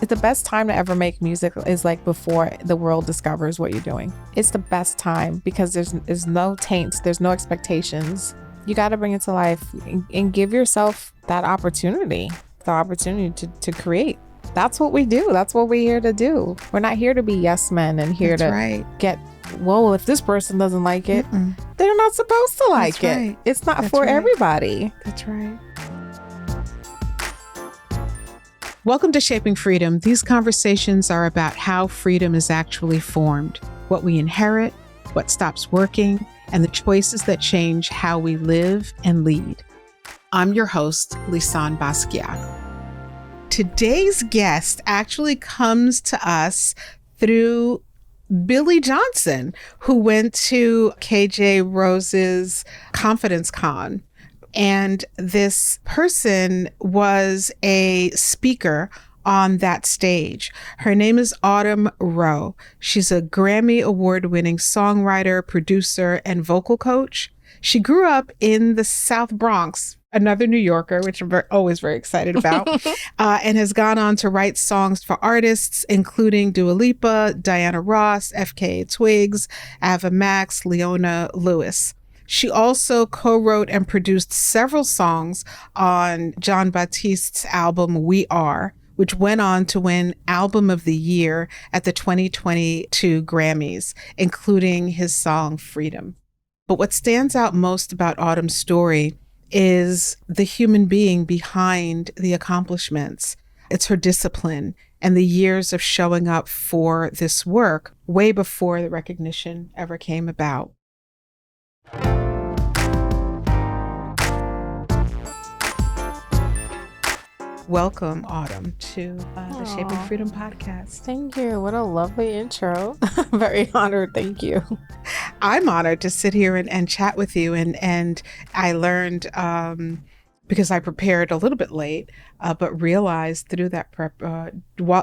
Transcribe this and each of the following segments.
The best time to ever make music is like before the world discovers what you're doing. It's the best time because there's no taints, there's no expectations. You got to bring it to life and give yourself that opportunity, to create. That's what we do. That's what we're here to do. We're not here to be yes men and here get, well, if this person doesn't like it, they're not supposed to like it. Right. It's not for everybody. That's right. Welcome to Shaping Freedom. These conversations are about how freedom is actually formed, what we inherit, what stops working, and the choices that change how we live and lead. I'm your host, Lisane Basquiat. Today's guest actually comes to us through Billy Johnson, who went to KJ Rose's Confidence Con. And this person was a speaker on that stage. Her name is Autumn Rowe. She's a Grammy Award-winning songwriter, producer, and vocal coach. She grew up in the South Bronx, another New Yorker, which I'm always very excited about, and has gone on to write songs for artists, including Dua Lipa, Diana Ross, FKA Twigs, Ava Max, Leona Lewis. She also co-wrote and produced several songs on Jon Batiste's album We Are, which went on to win Album of the Year at the 2022 Grammys, including his song Freedom. But what stands out most about Autumn's story is the human being behind the accomplishments. It's her discipline and the years of showing up for this work way before the recognition ever came about. Welcome, Autumn, to the Shaping Freedom podcast. Thank you. What a lovely intro. Very honored. Thank you. I'm honored to sit here and chat with you. And I learned, because I prepared a little bit late, but realized through that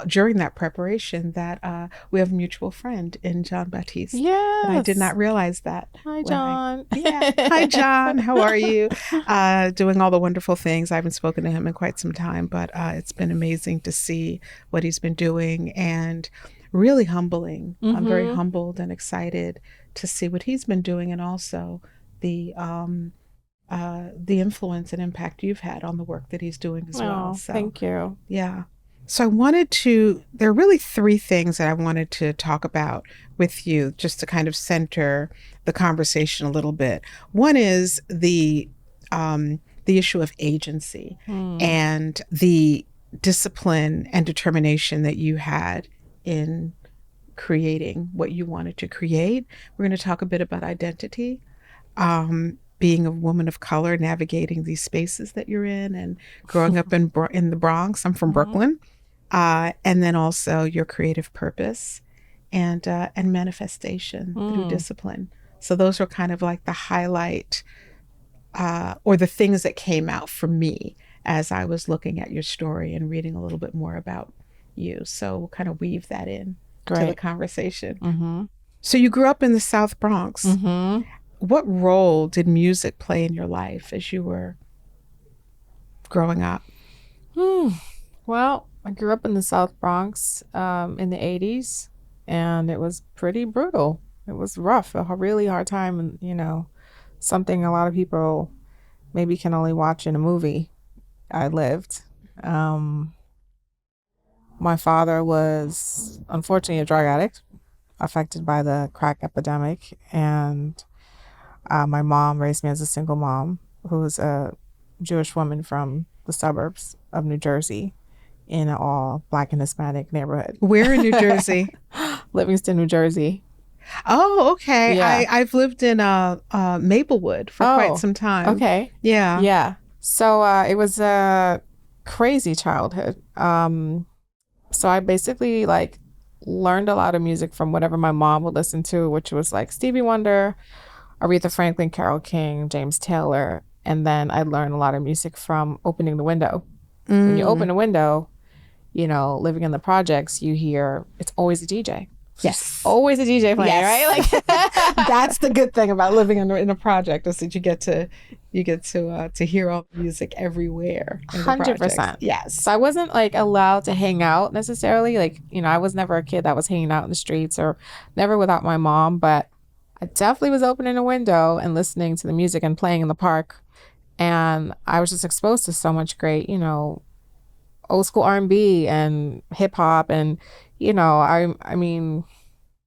during that preparation that we have a mutual friend in Jon Batiste. Yes. And I did not realize that. Hi, Jon. Hi, Jon. How are you? Doing all the wonderful things. I haven't spoken to him in quite some time, but it's been amazing to see what he's been doing and really humbling. I'm very humbled and excited to see what he's been doing, and also the influence and impact you've had on the work that he's doing as well. So, thank you. Yeah. So there are really three things that I wanted to talk about with you, just to kind of center the conversation a little bit. One is the issue of agency and the discipline and determination that you had in creating what you wanted to create. We're going to talk a bit about identity. Being a woman of color, navigating these spaces that you're in, and growing up in the Bronx. I'm from Brooklyn. And then also your creative purpose and manifestation through discipline. So those are kind of like the highlight or the things that came out for me as I was looking at your story and reading a little bit more about you. So we'll kind of weave that in to the conversation. So you grew up in the South Bronx. What role did music play in your life as you were growing up? Well, I grew up in the South Bronx in the 80s, and it was pretty brutal. It was rough, a really hard time, and, something a lot of people maybe can only watch in a movie. I lived. My father was unfortunately a drug addict, affected by the crack epidemic, and my mom raised me as a single mom who was a Jewish woman from the suburbs of New Jersey in an all Black and Hispanic neighborhood. Where in New Jersey? Livingston, New Jersey. Oh, okay. Yeah. I've lived in Maplewood for quite some time. Okay. Yeah. Yeah. So it was a crazy childhood. So I basically learned a lot of music from whatever my mom would listen to, which was like Stevie Wonder, Aretha Franklin, Carole King, James Taylor. And then I learned a lot of music from opening the window. When you open a window, living in the projects, you hear it's always a DJ Yes. Always a DJ playing, Yes. right? Like That's the good thing about living in a project, is that you get to hear all the music everywhere. in the project. 100%. Yes. So I wasn't like allowed to hang out necessarily. Like, I was never a kid that was hanging out in the streets, or never without my mom, but I definitely was opening a window and listening to the music and playing in the park. And I was just exposed to so much great, old school R&B and hip hop. And, I mean,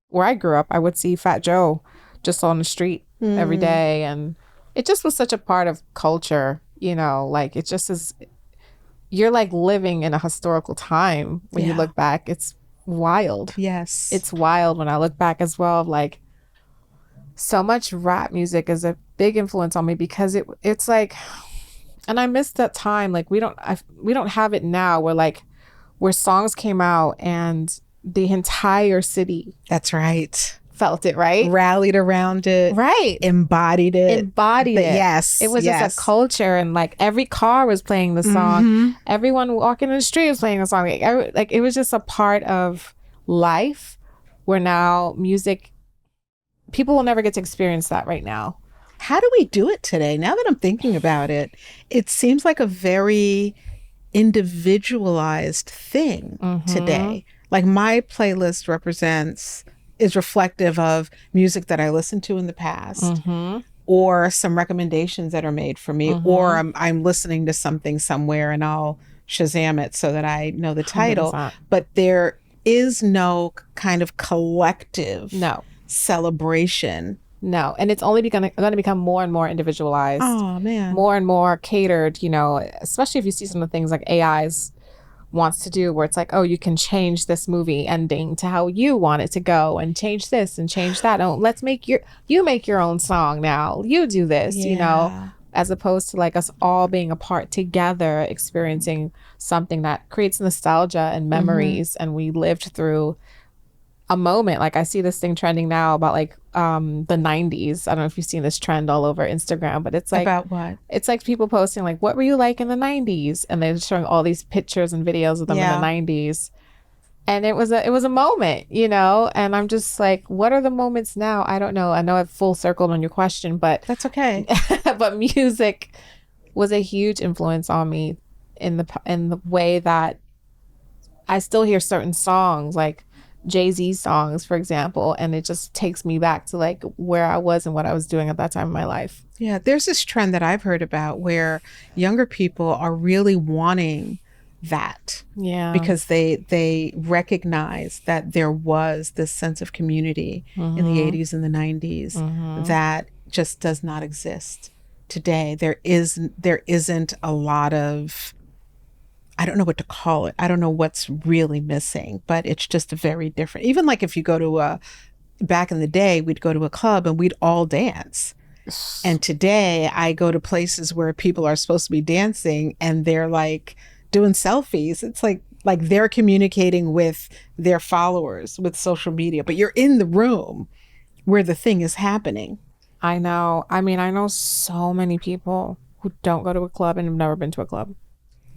where I grew up, I would see Fat Joe just on the street every day. And it just was such a part of culture, like it just is, you're like living in a historical time when you look back. It's wild. Yes. It's wild when I look back as well, of like, so much rap music is a big influence on me, because it's like, and I miss that time. Like we don't have it now, where songs came out and the entire city That's right. felt it, right? Rallied around it. Right. Embodied it. Yes. It was just a culture, and like every car was playing the song. Everyone walking in the street was playing the song. Like it was just a part of life, where now music, people will never get to experience that right now. How do we do it today? Now that I'm thinking about it, it seems like a very individualized thing today. Like my playlist is reflective of music that I listened to in the past, or some recommendations that are made for me, or I'm listening to something somewhere and I'll Shazam it so that I know the title. 100%. But there is no kind of collective No. celebration. No. And it's only going to become more and more individualized. Oh, man. More and more catered, especially if you see some of the things like AI's wants to do, where it's like, oh, you can change this movie ending to how you want it to go, and change this and change that. Oh, let's make you make your own song now. You do this, as opposed to like us all being a part together, experiencing something that creates nostalgia and memories. And we lived through a moment. Like I see this thing trending now about like the 90s. I don't know if you've seen this trend all over Instagram, but it's like, about what? It's like people posting like, what were you like in the 90s? And they're showing all these pictures and videos of them in the 90s. And it was a moment, and I'm just like, what are the moments now? I don't know. I know I've full circled on your question, but That's okay. but music was a huge influence on me in the way that I still hear certain songs, like Jay-Z songs, for example, and it just takes me back to like where I was and what I was doing at that time in my life. Yeah, there's this trend that I've heard about where younger people are really wanting that. Yeah. Because they recognize that there was this sense of community in the 80s and the 90s that just does not exist today. There isn't a lot of, I don't know what to call it. I don't know what's really missing, but it's just very different. Even like if you go to back in the day, we'd go to a club and we'd all dance. And today I go to places where people are supposed to be dancing and they're like doing selfies. It's like they're communicating with their followers with social media, but you're in the room where the thing is happening. I know. I mean, I know so many people who don't go to a club and have never been to a club.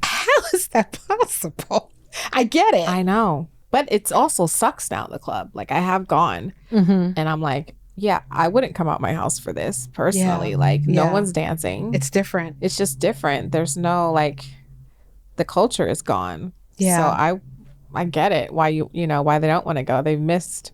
How is that possible? I get it. I know. But it also sucks now, the club. Like I have gone and I'm like, yeah, I wouldn't come out my house for this personally. No one's dancing. It's different. It's just different. There's no the culture is gone. Yeah. So I get it why why they don't want to go. They've missed.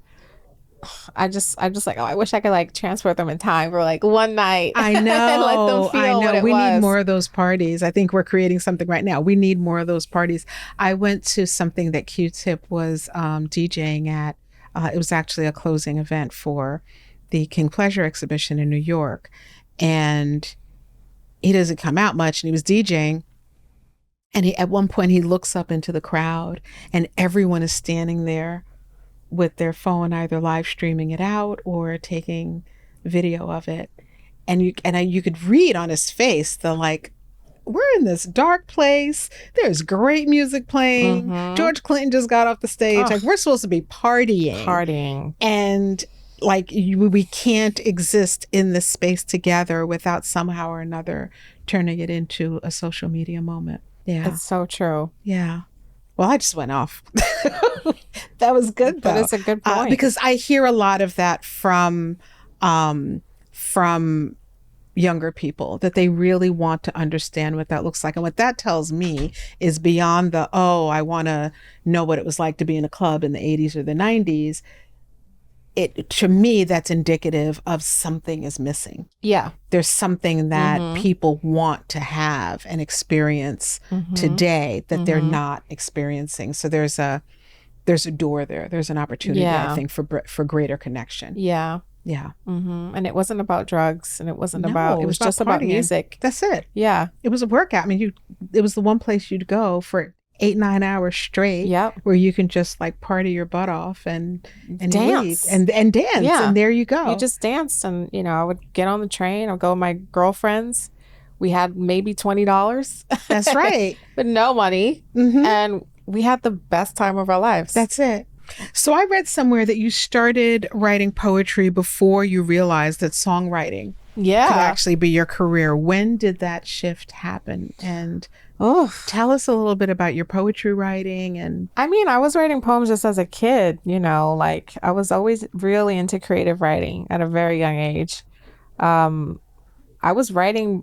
I'm just like, oh, I wish I could transport them in time for one night. I know. And let them feel what it we was. need more of those parties. I think we're creating something right now. We need more of those parties. I went to something that Q-Tip was DJing at. It was actually a closing event for the King Pleasure exhibition in New York. And he doesn't come out much, and he was DJing. And at one point he looks up into the crowd and everyone is standing there with their phone, either live streaming it out or taking video of it. And you could read on his face we're in this dark place. There's great music playing. George Clinton just got off the stage. We're supposed to be partying. And we can't exist in this space together without somehow or another turning it into a social media moment. Yeah. It's so true. Yeah. Well, I just went off. That was good, though. But it's a good point. Because I hear a lot of that from younger people, that they really want to understand what that looks like. And what that tells me is beyond the, oh, I want to know what it was like to be in a club in the 80s or the 90s. To me, that's indicative of something is missing. Yeah. There's something that people want to have and experience today that they're not experiencing. So there's a door there. There's an opportunity, I think, for greater connection. Yeah. Yeah. And it wasn't about drugs, and it wasn't it was just partying. about music. That's it. Yeah. It was a workout. I mean, it was the one place you'd go for 8-9 hours straight. Yep. Where you can just like party your butt off and dance leave and dance. Yeah. And there you go. You just danced, and I would get on the train. I'd go with my girlfriends. We had maybe $20. That's right. But no money. And we had the best time of our lives. That's it. So I read somewhere that you started writing poetry before you realized that songwriting could actually be your career. When did that shift happen? And tell us a little bit about your poetry writing. And I mean, I was writing poems just as a kid, like I was always really into creative writing at a very young age. I was writing,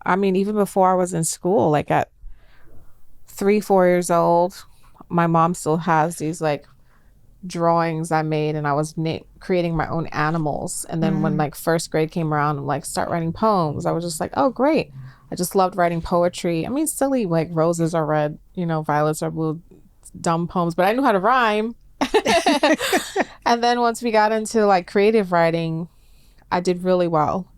I mean, even before I was in school, like at 3-4 years old. My mom still has these like drawings I made, and I was creating my own animals. And then when like first grade came around, I'm like, start writing poems. I was just like, oh, great. I just loved writing poetry. I mean, silly, like roses are red, violets are blue, dumb poems, but I knew how to rhyme. And then once we got into like creative writing, I did really well,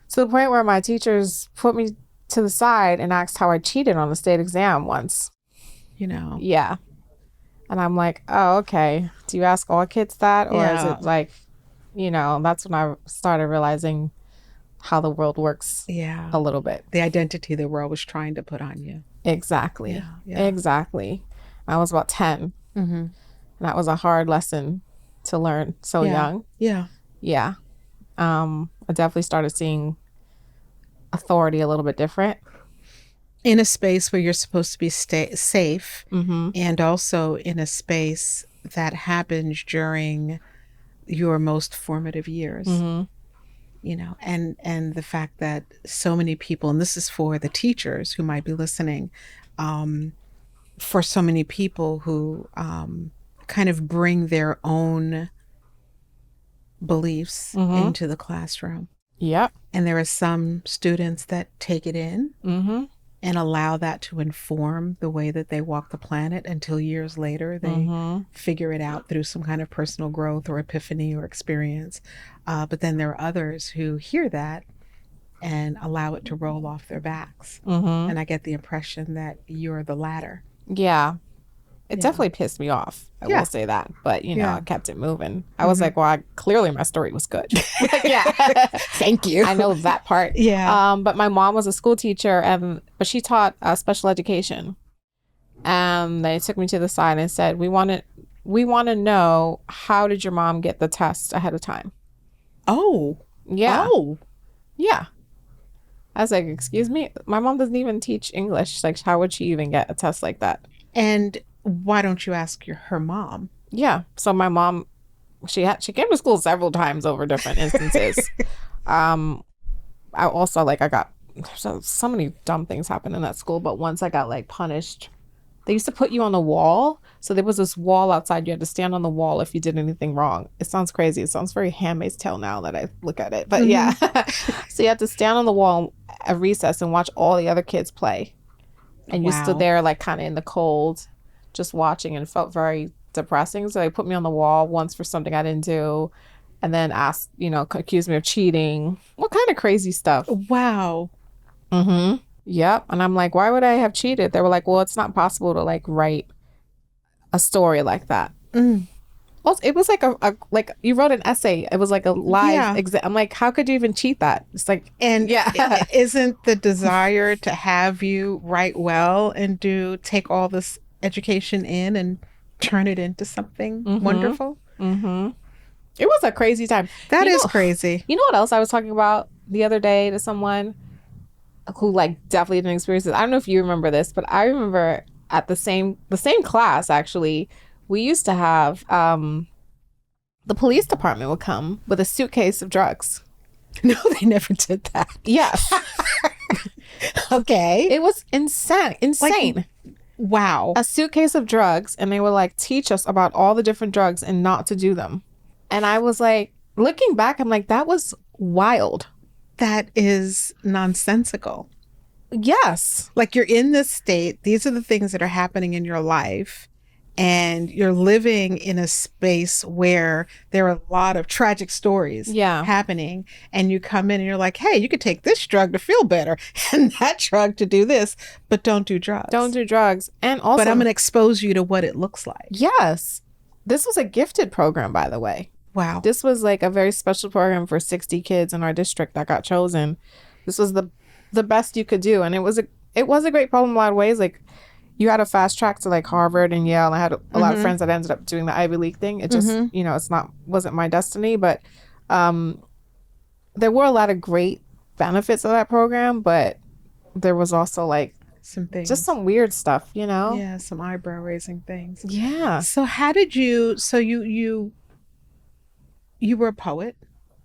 to the point where my teachers put me to the side and asked how I cheated on the state exam once. Yeah. And I'm like, oh, okay. Do you ask all kids that? Or is it like, that's when I started realizing how the world works a little bit. The identity the world was trying to put on you. Exactly. Yeah. Exactly. I was about 10. And that was a hard lesson to learn so young. Yeah. Yeah. I definitely started seeing authority a little bit different. In a space where you're supposed to be safe, and also in a space that happens during your most formative years, and the fact that so many people, and this is for the teachers who might be listening, for so many people who kind of bring their own beliefs into the classroom. Yep. And there are some students that take it in and allow that to inform the way that they walk the planet until years later they figure it out through some kind of personal growth or epiphany or experience. But then there are others who hear that and allow it to roll off their backs. And I get the impression that you're the latter. Yeah. It definitely pissed me off. I will say that. But, I kept it moving. I was like, well, clearly my story was good. Thank you. I know that part. Yeah. But my mom was a school teacher, but she taught special education. And they took me to the side and said, we want to know, how did your mom get the test ahead of time? Oh. Yeah. Oh. Yeah. I was like, excuse me? My mom doesn't even teach English. Like, how would she even get a test like that? And why don't you ask her mom? Yeah. So my mom, she came to school several times over different instances. I also I got so many dumb things happened in that school, but once I got punished. They used to put you on the wall. So there was this wall outside. You had to stand on the wall if you did anything wrong. It sounds crazy. It sounds very Handmaid's Tale now that I look at it. But yeah. So you had to stand on the wall at recess and watch all the other kids play. And you stood there kind of in the cold, just watching, and it felt very depressing. So they put me on the wall once for something I didn't do, and then asked, accused me of cheating. What kind of crazy stuff? Wow. Yep. And I'm like, why would I have cheated? They were like, well, it's not possible to write a story like that. Also, it was like you wrote an essay. It was like a live exam. I'm like, how could you even cheat that? It's like, and isn't the desire to have you write well and take all this education in and turn it into something wonderful? It was a crazy time. That is crazy. You know what else I was talking about the other day to someone who definitely didn't experience it? I don't know if you remember this, but I remember at the same class, actually, we used to have the police department would come with a suitcase of drugs. No, they never did that. Yes. Okay. It was insane. Like, wow. A suitcase of drugs, and they would like teach us about all the different drugs and not to do them. And I was like, looking back, I'm like, that was wild. That is nonsensical. Yes. Like, you're in this state. These are the things that are happening in your life. And you're living in a space where there are a lot of tragic stories happening. And you come in and you're like, hey, you could take this drug to feel better and that drug to do this, but don't do drugs. Don't do drugs. And also, but I'm going to expose you to what it looks like. Yes. This was a gifted program, by the way. Wow. This was like a very special program for 60 kids in our district that got chosen. This was the best you could do. And it was a great program in a lot of ways. Like, you had a fast track to like Harvard and Yale. And I had a lot of friends that ended up doing the Ivy League thing. It just, wasn't my destiny. But there were a lot of great benefits of that program. But there was also like some things, just some weird stuff, Yeah, some eyebrow raising things. Yeah. So how did you? So you were a poet,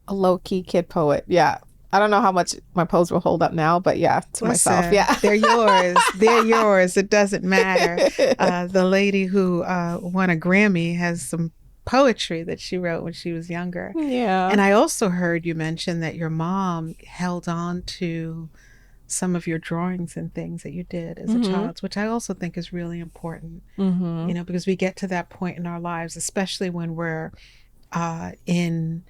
a low key kid poet. Yeah. I don't know how much my poems will hold up now, but yeah, myself. Yeah. They're yours. They're yours. It doesn't matter. The lady who won a Grammy has some poetry that she wrote when she was younger. Yeah. And I also heard you mention that your mom held on to some of your drawings and things that you did as a child, which I also think is really important, because we get to that point in our lives, especially when we're in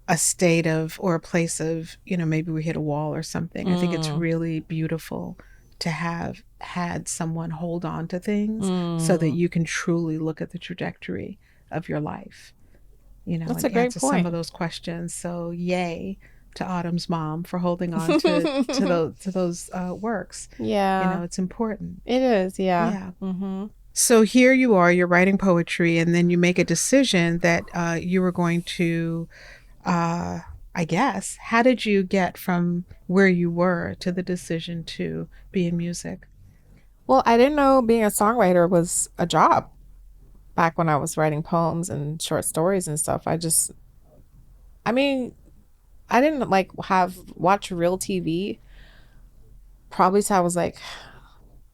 a state of, or a place of, maybe we hit a wall or something. I think it's really beautiful to have had someone hold on to things so that you can truly look at the trajectory of your life, That's and a great answer point. some of those questions. So yay to Autumn's mom for holding on to those works. Yeah. It's important. It is. Yeah. Yeah. Mm-hmm. So here you are, you're writing poetry, and then you make a decision that you were going to, I guess, how did you get from where you were to the decision to be in music? Well, I didn't know being a songwriter was a job back when I was writing poems and short stories and stuff. I didn't like watch real TV probably till I was like,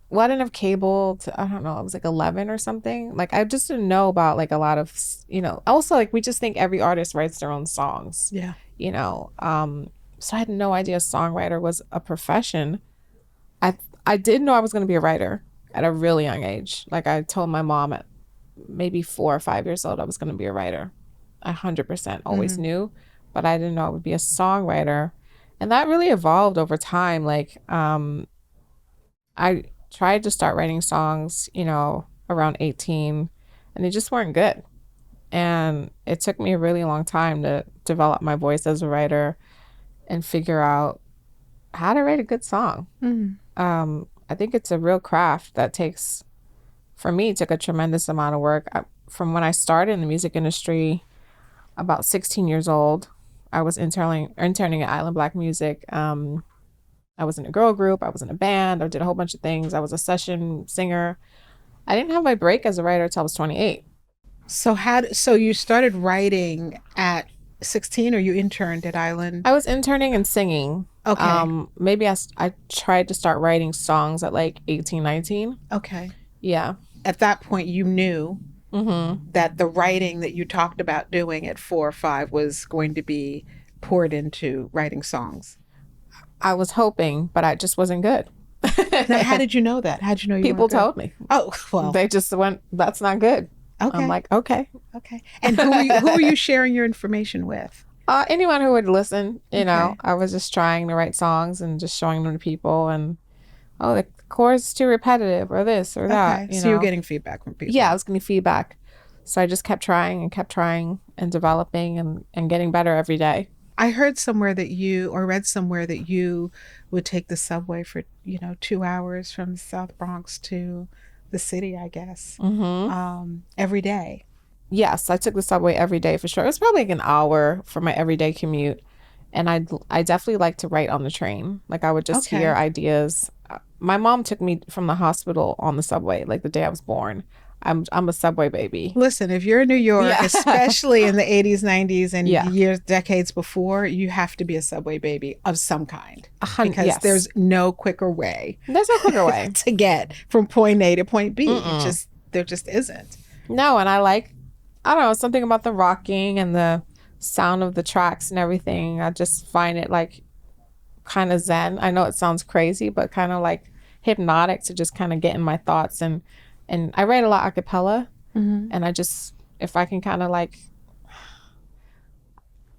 well, I didn't have cable I don't know, I was like 11 or something. Like, I just didn't know about like a lot of, also like we just think every artist writes their own songs. Yeah. So I had no idea songwriter was a profession. I did know I was going to be a writer at a really young age. Like, I told my mom at maybe 4 or 5 years old I was going to be a writer. 100% always knew, but I didn't know I would be a songwriter. And that really evolved over time. Like, I tried to start writing songs, around 18, and they just weren't good. And it took me a really long time to develop my voice as a writer and figure out how to write a good song. I think it's a real craft that for me, it took a tremendous amount of work. From when I started in the music industry, about 16 years old, I was interning at Island Black Music. I was in a girl group. I was in a band. I did a whole bunch of things. I was a session singer. I didn't have my break as a writer until I was 28. So you started writing at 16, or you interned at Island? I was interning and singing. Okay. Maybe I tried to start writing songs at like 18, 19. Okay. Yeah. At that point, you knew that the writing that you talked about doing at 4 or 5 was going to be poured into writing songs. I was hoping, but I just wasn't good. Now, how did you know that? How did you know you People weren't good? told me. Oh, well. They just went, that's not good. Okay. I'm like, okay. Okay. And who were you sharing your information with? Anyone who would listen, Okay. I was just trying to write songs and just showing them to people, and, the chorus is too repetitive, or this or that. Okay. So you were getting feedback from people. Yeah, I was getting feedback. So I just kept trying and developing and getting better every day. I heard somewhere that read somewhere that you would take the subway for, 2 hours from South Bronx to the city, I guess, every day. Yes, I took the subway every day for sure. It was probably like an hour for my everyday commute. And I definitely like to write on the train. Like, I would just hear ideas. my mom took me from the hospital on the subway, like the day I was born. I'm a subway baby. Listen, if you're in New York, Yeah. especially in the 80s, 90s, and Yeah. years, decades before, you have to be a subway baby of some kind. Because Yes. there's no quicker way There's no quicker way. to get from point A to point B. Mm-mm. There just isn't. No, and I don't know, something about the rocking and the sound of the tracks and everything. I just find it like kind of zen. I know it sounds crazy, but kind of like hypnotic to just kind of get in my thoughts. And I write a lot a cappella, and I just, if I can kind of like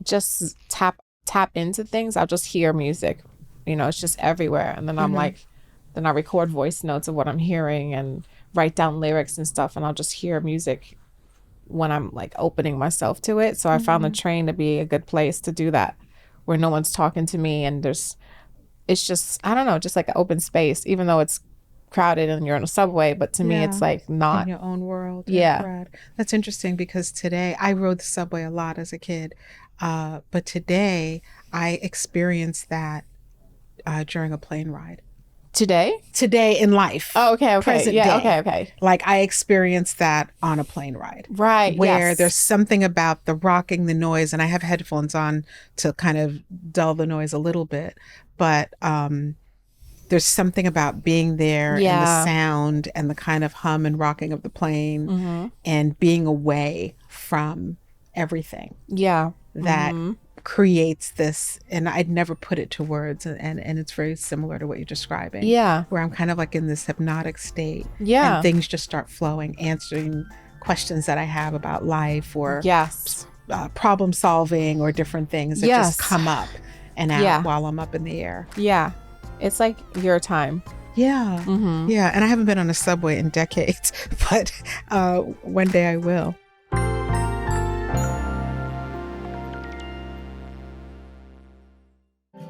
just tap into things, I'll just hear music. You know, it's just everywhere. And then I'm like, then I record voice notes of what I'm hearing and write down lyrics and stuff, and I'll just hear music when I'm like opening myself to it. So I found the train to be a good place to do that, where no one's talking to me, and it's just, I don't know, just like an open space, even though it's crowded and you're in a subway, but to me it's like not in your own world. Yeah. That's interesting, because today I rode the subway a lot as a kid, but today I experienced that during a plane ride. Today in life. Oh, okay. Present Yeah, day. okay. Like I experienced that on a plane ride. Right. Where yes. there's something about the rocking, the noise, and I have headphones on to kind of dull the noise a little bit, but there's something about being there and the sound and the kind of hum and rocking of the plane and being away from everything. Yeah. That creates this, and I'd never put it to words, and it's very similar to what you're describing. Yeah. Where I'm kind of like in this hypnotic state. Yeah. And things just start flowing, answering questions that I have about life, or problem solving, or different things that just come up and out while I'm up in the air. Yeah. It's like your time. Yeah. Yeah. And I haven't been on a subway in decades, but one day I will.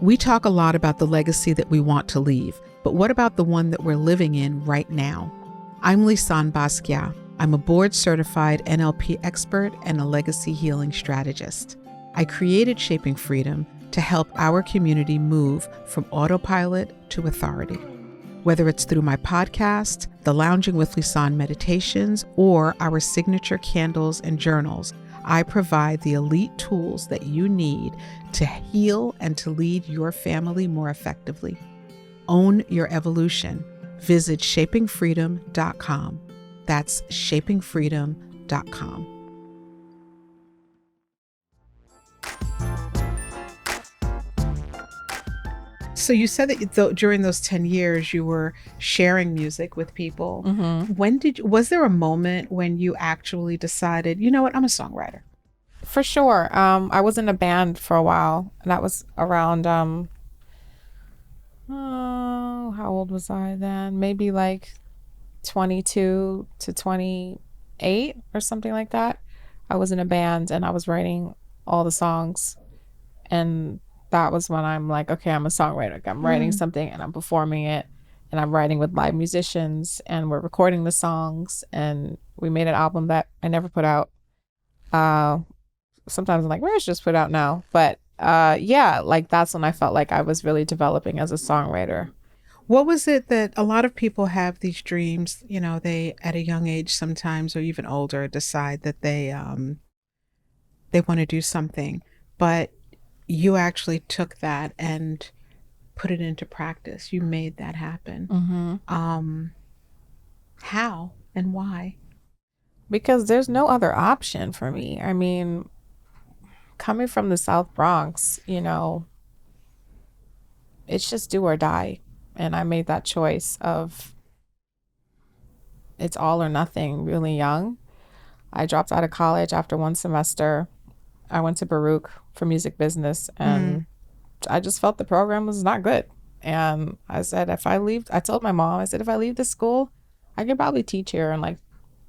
We talk a lot about the legacy that we want to leave, but what about the one that we're living in right now? I'm Lisane Basquiat. I'm a board-certified NLP expert and a legacy healing strategist. I created Shaping Freedom to help our community move from autopilot to authority. Whether it's through my podcast, the Lounging with Lisane meditations, or our signature candles and journals, I provide the elite tools that you need to heal and to lead your family more effectively. Own your evolution. Visit shapingfreedom.com. That's shapingfreedom.com. So you said that during those 10 years you were sharing music with people. Was there a moment when you actually decided, you know what, I'm a songwriter? For sure. I was in a band for a while. That was around, how old was I then? Maybe like 22 to 28 or something like that. I was in a band and I was writing all the songs, and that was when I'm like, okay, I'm a songwriter. I'm writing something and I'm performing it, and I'm writing with live musicians, and we're recording the songs, and we made an album that I never put out. Sometimes I'm like, where's just put out now? But like that's when I felt like I was really developing as a songwriter. What was it that a lot of people have these dreams, you know, they at a young age sometimes, or even older, decide that they want to do something, but you actually took that and put it into practice. You made that happen. How and why? Because there's no other option for me. I mean, coming from the South Bronx, you know, it's just do or die. And I made that choice of it's all or nothing really young. I dropped out of college after one semester. I went to Baruch for music business, and I just felt the program was not good. And I said, I told my mom, I said, if I leave this school, I could probably teach here and like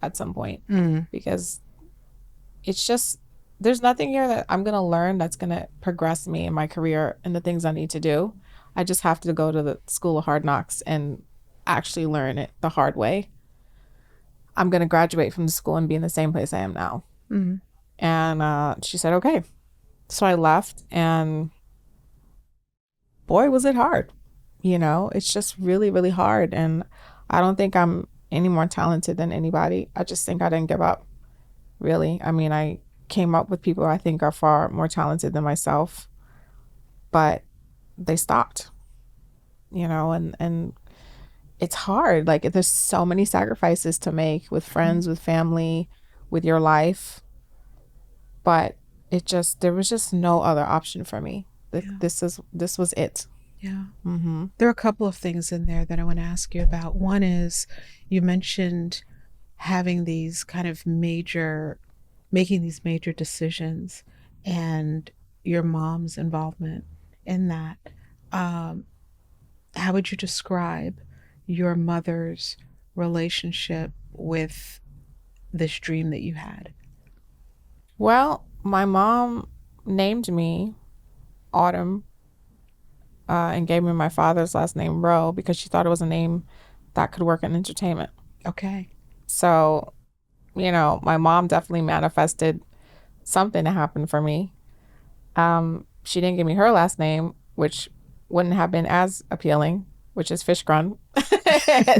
at some point, because it's just, there's nothing here that I'm going to learn that's going to progress me in my career and the things I need to do. I just have to go to the school of hard knocks and actually learn it the hard way. I'm going to graduate from the school and be in the same place I am now. And she said, okay. So I left, and boy, was it hard. It's just really, really hard. And I don't think I'm any more talented than anybody. I just think I didn't give up, really. I mean, I came up with people I think are far more talented than myself, but they stopped, and it's hard. Like, there's so many sacrifices to make with friends, with family, with your life. But there was just no other option for me. This was it. Yeah. Mm-hmm. There are a couple of things in there that I want to ask you about. One is, you mentioned having these kind of making these major decisions and your mom's involvement in that. How would you describe your mother's relationship with this dream that you had? Well, my mom named me Autumn and gave me my father's last name, Rowe, because she thought it was a name that could work in entertainment. Okay. So, my mom definitely manifested something to happen for me. She didn't give me her last name, which wouldn't have been as appealing, which is Fishgrun.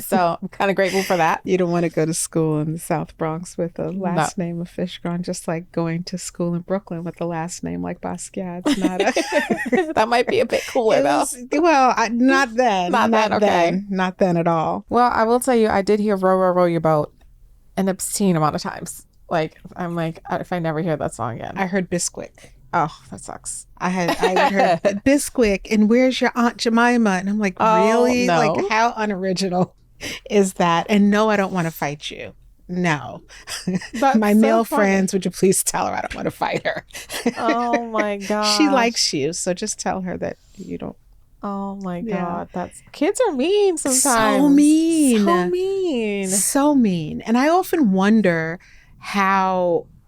So I'm kind of grateful for that. You don't want to go to school in the South Bronx with a last name of Fishgrun, just like going to school in Brooklyn with a last name like Basquiat. It's not that might be a bit cooler, though. Not then. Not then. Okay. Not then at all. Well, I will tell you, I did hear "Row, Row, Row Your Boat" an obscene amount of times. Like, I'm like, if I never hear that song again. I heard Bisquick. Oh, that sucks. I heard Bisquick and "Where's Your Aunt Jemima?" And I'm like, really? No. Like, how unoriginal is that? And no, I don't want to fight you. No. My male friends, would you please tell her I don't want to fight her? Oh my God. She likes you, so just tell her that you don't. Oh my God. Kids are mean sometimes. So mean. So mean. And I often wonder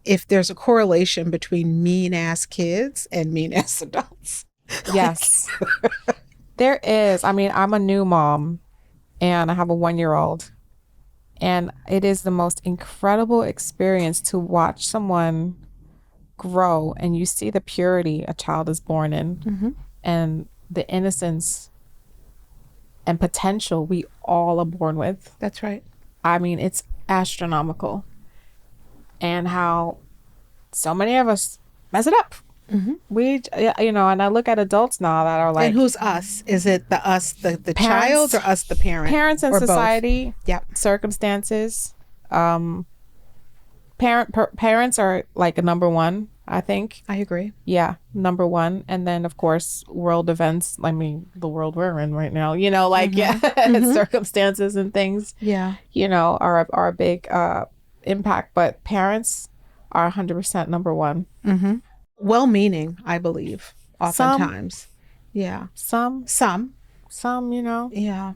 if there's a correlation between mean ass kids and mean ass adults. Yes. There is. I mean, I'm a new mom and I have a 1-year-old, and it is the most incredible experience to watch someone grow, and you see the purity a child is born in, and the innocence and potential we all are born with. That's right. I mean, it's astronomical. And how so many of us mess it up. We, and I look at adults now that are like. And who's us? Is it the child, or us, the parent? Parents and society. Both? Yep. Circumstances. Parents are like a number one, I think. I agree. Yeah, number one. And then, of course, world events. I mean, the world we're in right now, circumstances and things, are a big impact. But parents are 100% number one. Well-meaning, I believe, oftentimes. Yeah. Some. Yeah.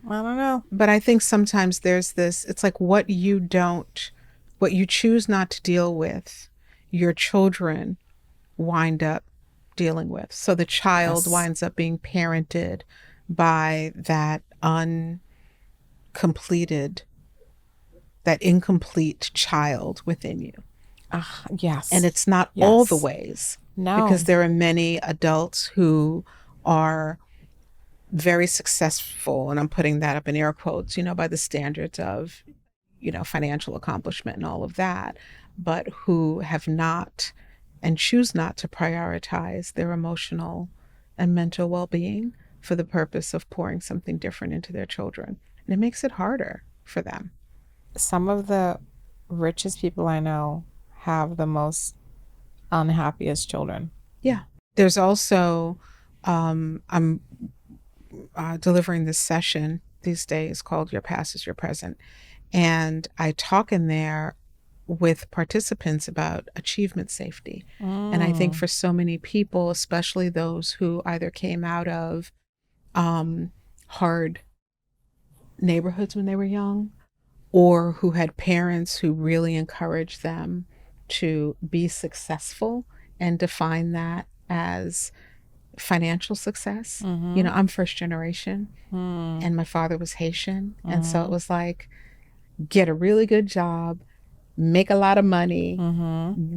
I don't know. But I think sometimes there's this, it's like what you choose not to deal with, your children wind up dealing with. So the child winds up being parented by that incomplete child within you. Yes. And it's not all the ways. No. Because there are many adults who are very successful, and I'm putting that up in air quotes, by the standards of, financial accomplishment and all of that, but who have not and choose not to prioritize their emotional and mental well-being for the purpose of pouring something different into their children. And it makes it harder for them. Some of the richest people I know have the most unhappiest children. Yeah. There's also, I'm delivering this session these days called Your Past is Your Present. And I talk in there with participants about achievement safety. And I think for so many people, especially those who either came out of hard neighborhoods when they were young, or who had parents who really encouraged them to be successful and define that as financial success. I'm first generation and my father was Haitian. And so it was like, get a really good job, make a lot of money,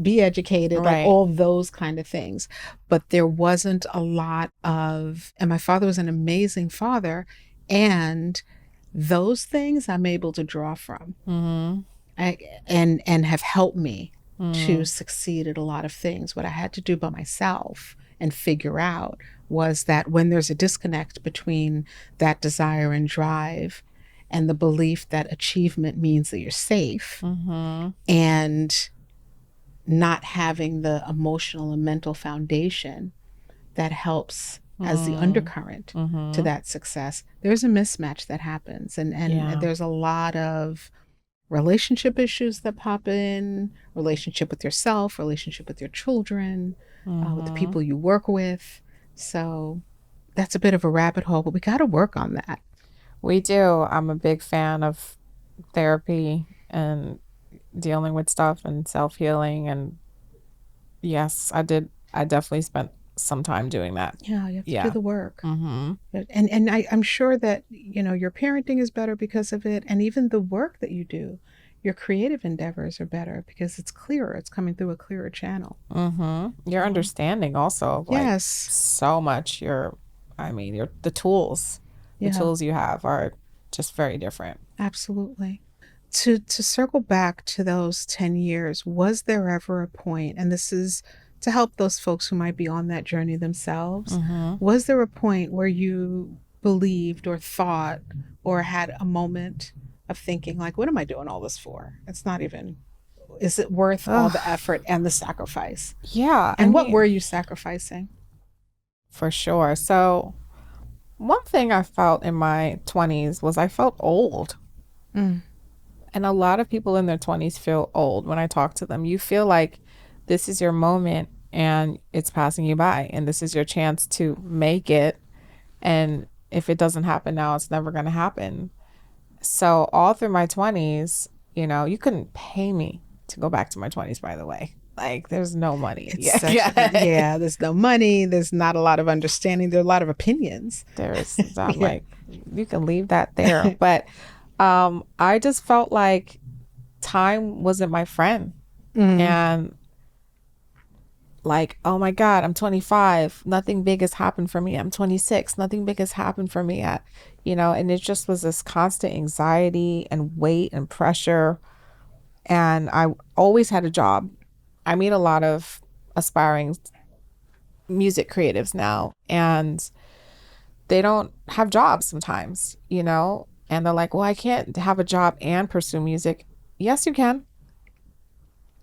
be educated, like all those kind of things. But there wasn't a lot of, and my father was an amazing father. And those things I'm able to draw from, and have helped me to succeed at a lot of things. What I had to do by myself and figure out was that when there's a disconnect between that desire and drive and the belief that achievement means that you're safe, and not having the emotional and mental foundation that helps as the undercurrent to that success, there's a mismatch that happens. And there's a lot of relationship issues that pop in, relationship with yourself, relationship with your children, with the people you work with. So that's a bit of a rabbit hole, but we got to work on that. We do. I'm a big fan of therapy and dealing with stuff and self-healing. And yes, I definitely spent some time doing that. Yeah, you have to do the work. And I'm sure that, your parenting is better because of it. And even the work that you do, your creative endeavors are better because it's clearer. It's coming through a clearer channel. Your understanding also of so much. The tools, the tools you have are just very different. Absolutely. To circle back to those 10 years, was there ever a point, and this is to help those folks who might be on that journey themselves, was there a point where you believed or thought or had a moment of thinking, like, what am I doing all this for? It's not even, is it worth all the effort and the sacrifice? Yeah. And what were you sacrificing? For sure. So one thing I felt in my 20s was I felt old. And a lot of people in their 20s feel old when I talk to them. You feel like this is your moment and it's passing you by, and this is your chance to make it. And if it doesn't happen now, it's never going to happen. So all through my 20s, you couldn't pay me to go back to my 20s, by the way. Like, there's no money. There's no money. There's not a lot of understanding. There are a lot of opinions. I'm like, you can leave that there. But I just felt like time wasn't my friend. And like, oh my God, I'm 25. Nothing big has happened for me. I'm 26. Nothing big has happened for me yet. And it just was this constant anxiety and weight and pressure. And I always had a job. I meet a lot of aspiring music creatives now, and they don't have jobs sometimes, and they're like, well, I can't have a job and pursue music. Yes, you can.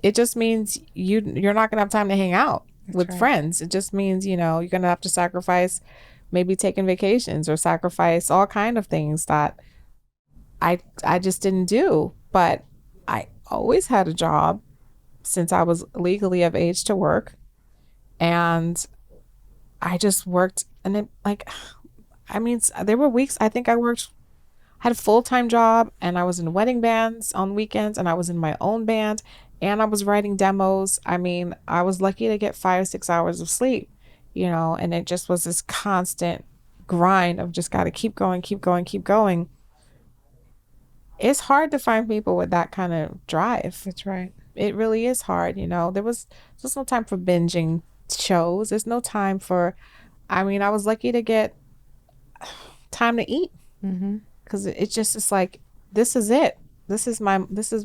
It just means you're not gonna have time to hang out with friends. It just means, you're gonna have to sacrifice maybe taking vacations or sacrifice all kind of things that I just didn't do. But I always had a job since I was legally of age to work. And I just worked, and there were weeks I think I had a full-time job, and I was in wedding bands on weekends, and I was in my own band, and I was writing demos. I was lucky to get 5-6 hours of sleep, and it just was this constant grind of just got to keep going, keep going, keep going. It's hard to find people with that kind of drive. That's right. It really is hard. There's no time for binging shows. There's no time for, I was lucky to get time to eat. Because it's just, it's like, this is it. This is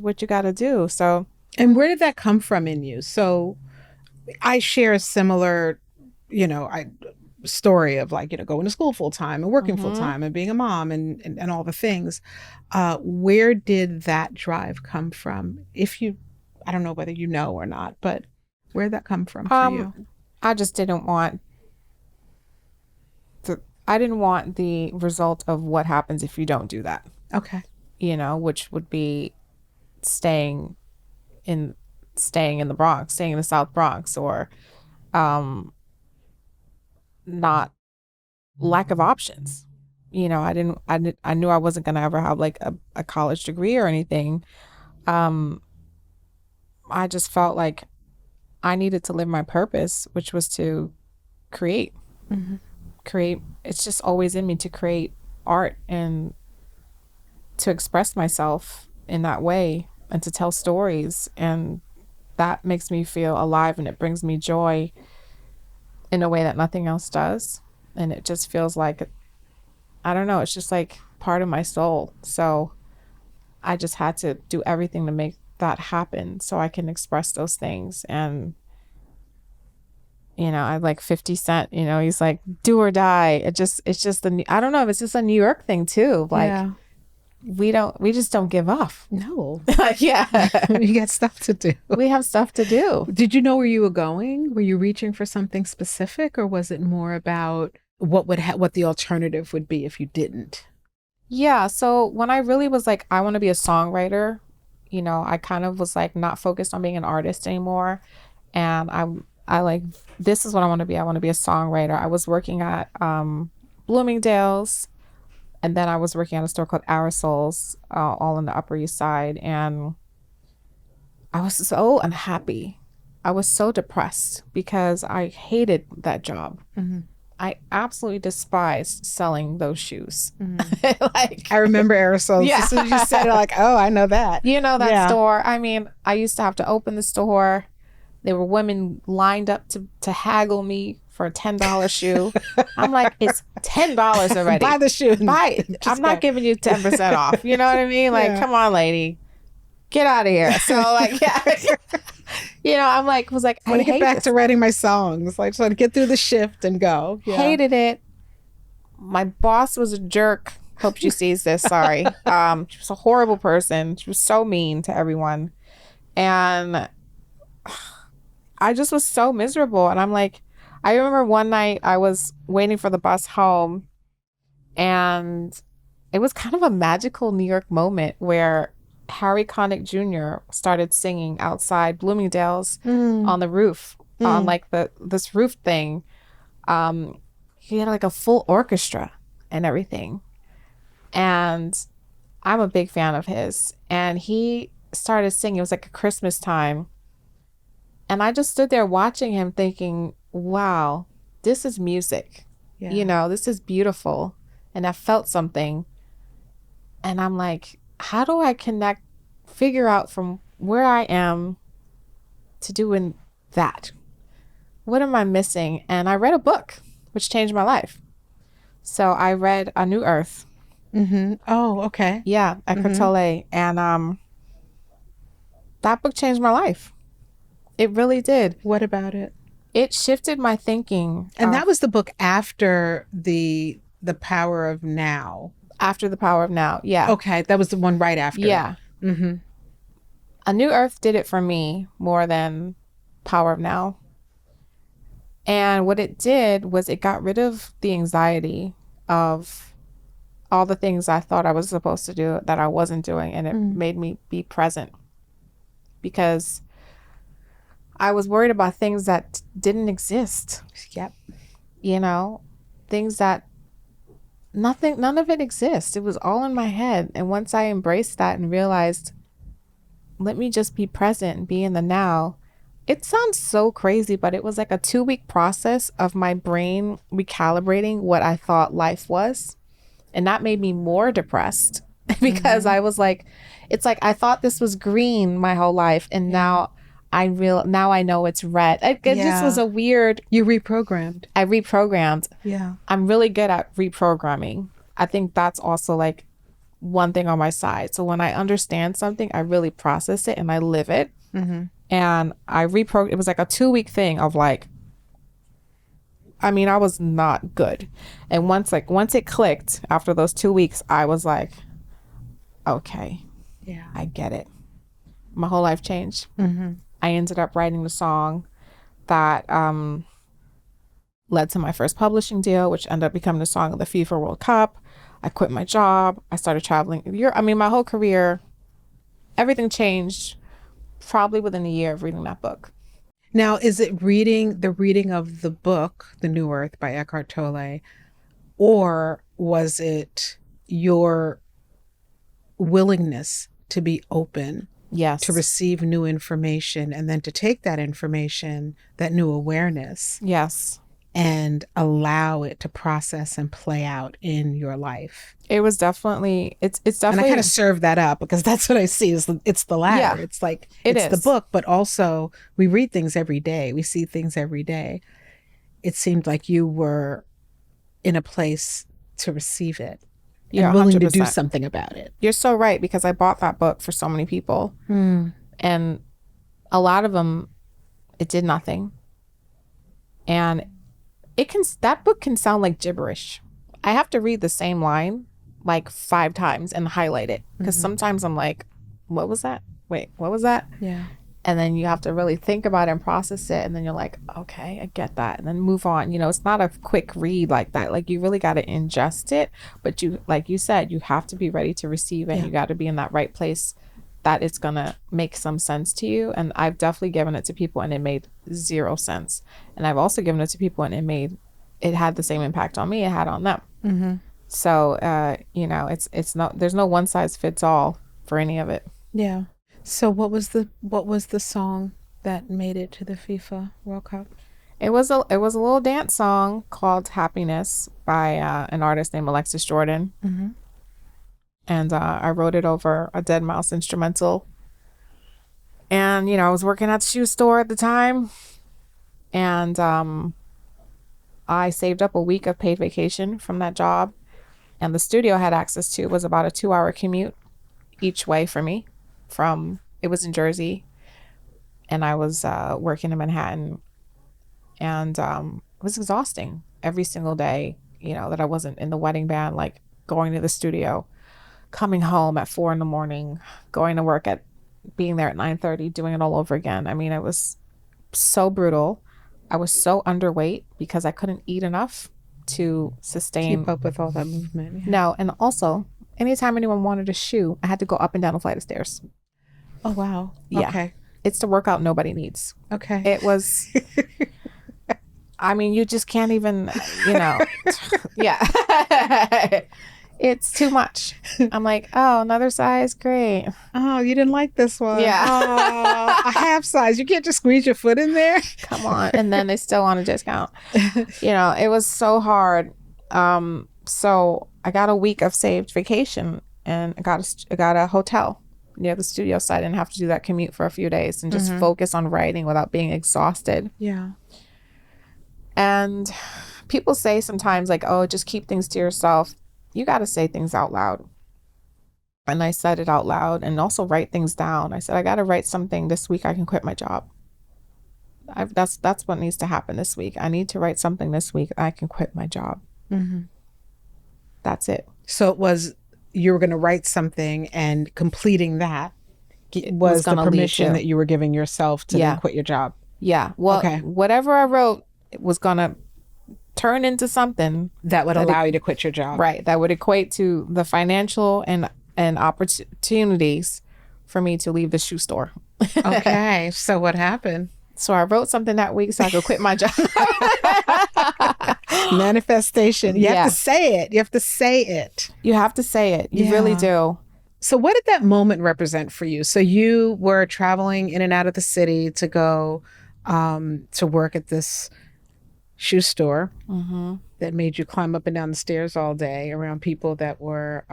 what you got to do. So. And where did that come from in you? So I share a similar, story of like, going to school full time and working full time and being a mom and all the things. Where did that drive come from? I don't know whether you know or not, but where did that come from for you? I just didn't want the result of what happens if you don't do that. Okay. Which would be staying in the Bronx, staying in the South Bronx, or not lack of options. I knew I wasn't gonna ever have like a college degree or anything. I just felt like I needed to live my purpose, which was to create. Create. It's just always in me to create art and to express myself in that way and to tell stories. And that makes me feel alive, and it brings me joy in a way that nothing else does. And it just feels like I don't know, it's just like part of my soul. So I just had to do everything to make that happen so I can express those things. And I like 50 Cent, he's like, do or die. It's just I don't know if it's just a New York thing too. Like, yeah. we just don't give up. No. Yeah. You got stuff to do. We have stuff to do. Did you know where you were going? Were you reaching for something specific, or was it more about what the alternative would be if you didn't? Yeah. So when I really was like, I want to be a songwriter, I kind of was like not focused on being an artist anymore. And I like, this is what I want to be. I want to be a songwriter. I was working at Bloomingdale's, and then I was working at a store called Our Souls, all on the Upper East Side. And I was so unhappy. I was so depressed because I hated that job. Mm-hmm. I absolutely despised selling those shoes. Mm-hmm. Like, I remember aerosols. Yeah. As soon as you said it, like, oh, I know that. That store. I mean, I used to have to open the store. There were women lined up to haggle me for a $10 shoe. I'm like, it's $10 already. Buy the shoe. Buy it. I'm not giving you 10% off. You know what I mean? Like, come on, lady. Get out of here. So like, I'm like, I want to get back to writing my songs. Like, so to get through the shift and go. Yeah. Hated it. My boss was a jerk. Hope she sees this. Sorry. She was a horrible person. She was so mean to everyone. And I just was so miserable. And I'm like, I remember one night I was waiting for the bus home, and it was kind of a magical New York moment where Harry Connick Jr. started singing outside Bloomingdale's on the roof, on like this roof thing. He had like a full orchestra and everything. And I'm a big fan of his. And he started singing. It was like a Christmas time. And I just stood there watching him thinking, wow, this is music. Yeah. This is beautiful. And I felt something. And I'm like, how do I figure out from where I am to doing that? What am I missing? And I read a book, which changed my life. So I read A New Earth. Mm-hmm. Oh, okay. Yeah, Eckhart Tolle. And that book changed my life. It really did. What about it? It shifted my thinking. And that was the book after the Power of Now. After The Power of Now, yeah. Okay, that was the one right after. Yeah. Mm-hmm. A New Earth did it for me more than Power of Now. And what it did was it got rid of the anxiety of all the things I thought I was supposed to do that I wasn't doing. And it made me be present. Because I was worried about things that didn't exist. Yep. Things that none of it exists. It was all in my head. And once I embraced that and realized, let me just be present and be in the now. It sounds so crazy, but it was like a 2-week process of my brain recalibrating what I thought life was. And that made me more depressed because I was like, it's like I thought this was green my whole life. And now I know it's red. It just was a weird. You reprogrammed. I reprogrammed. Yeah. I'm really good at reprogramming. I think that's also like one thing on my side. So when I understand something, I really process it and I live it. Mm-hmm. And it was like a 2-week thing of like, I mean, I was not good. And once it clicked after those 2 weeks, I was like, okay, yeah, I get it. My whole life changed. Mm-hmm. I ended up writing the song that led to my first publishing deal, which ended up becoming the song of the FIFA World Cup. I quit my job. I started traveling. My whole career, everything changed probably within a year of reading that book. Now, is it the reading of the book, The New Earth by Eckhart Tolle, or was it your willingness to be open? Yes. To receive new information and then to take that information, that new awareness. Yes. And allow it to process and play out in your life. It was definitely, it's definitely. And I kind of serve that up because that's what I see it's the latter. Yeah, it's like, it's the book, but also we read things every day. We see things every day. It seemed like you were in a place to receive it Yeah, and willing to do 100%. something about it. You're so right, because I bought that book for so many people, and a lot of them, it did nothing. And that book can sound like gibberish. I have to read the same line like 5 times and highlight it, because sometimes I'm like, what was that? Wait, what was that? Yeah. And then you have to really think about it and process it, and then you're like, okay, I get that, and then move on. It's not a quick read like that. Like, you really got to ingest it, but you, like you said, you have to be ready to receive it. You got to be in that right place that it's gonna make some sense to you. And I've definitely given it to people and it made 0 sense, and I've also given it to people and it had the same impact on me it had on them. So it's not, there's no one size fits all for any of it. Yeah. So what was the song that made it to the FIFA World Cup? It was a little dance song called Happiness by an artist named Alexis Jordan. And I wrote it over a Dead Mouse instrumental. And I was working at the shoe store at the time, and I saved up a week of paid vacation from that job, and the studio I had access to was about a 2-hour commute each way for me. It was in Jersey, and I was working in Manhattan, and it was exhausting every single day, that I wasn't in the wedding band, like going to the studio, coming home at 4 a.m, going to work being there at 9:30, doing it all over again. I mean, it was so brutal. I was so underweight because I couldn't eat enough to sustain. Keep up with all that movement. Yeah. No, and also, anytime anyone wanted a shoe, I had to go up and down a flight of stairs. Oh, wow. Yeah. Okay. It's the workout nobody needs. Okay. It was, I mean, you just can't even, yeah. It's too much. I'm like, oh, another size? Great. Oh, you didn't like this one? Yeah. Oh, a half size. You can't just squeeze your foot in there? Come on. And then they still on a discount. It was so hard. So I got a week of saved vacation, and I got a hotel near the studio, so I didn't have to do that commute for a few days and just focus on writing without being exhausted. Yeah. And people say sometimes, like, oh, just keep things to yourself. You got to say things out loud. And I said it out loud, and also write things down. I said, I got to write something this week. I can quit my job. That's what needs to happen this week. I need to write something this week. I can quit my job. That's it. So it was, you were going to write something, and completing that was the permission that you were giving yourself to then quit your job. Yeah. Well, whatever I wrote, it was going to turn into something that would allow you to quit your job. Right. That would equate to the financial and opportunities for me to leave the shoe store. Okay. So what happened? So I wrote something that week so I could quit my job. Manifestation. You have to say it. You have to say it. You have to say it. You really do. So what did that moment represent for you? So you were traveling in and out of the city to go to work at this shoe store that made you climb up and down the stairs all day around people that were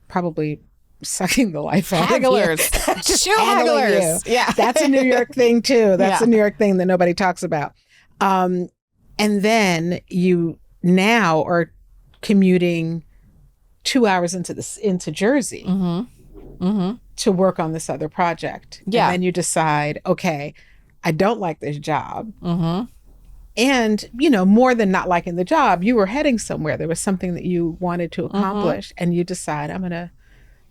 probably sucking the life out of you. Shoe hagglers. Yeah. That's a New York thing too. That's a New York thing that nobody talks about. And then you now are commuting 2 hours into Jersey to work on this other project. Yeah. And then you decide, okay, I don't like this job. And, more than not liking the job, you were heading somewhere. There was something that you wanted to accomplish, and you decide,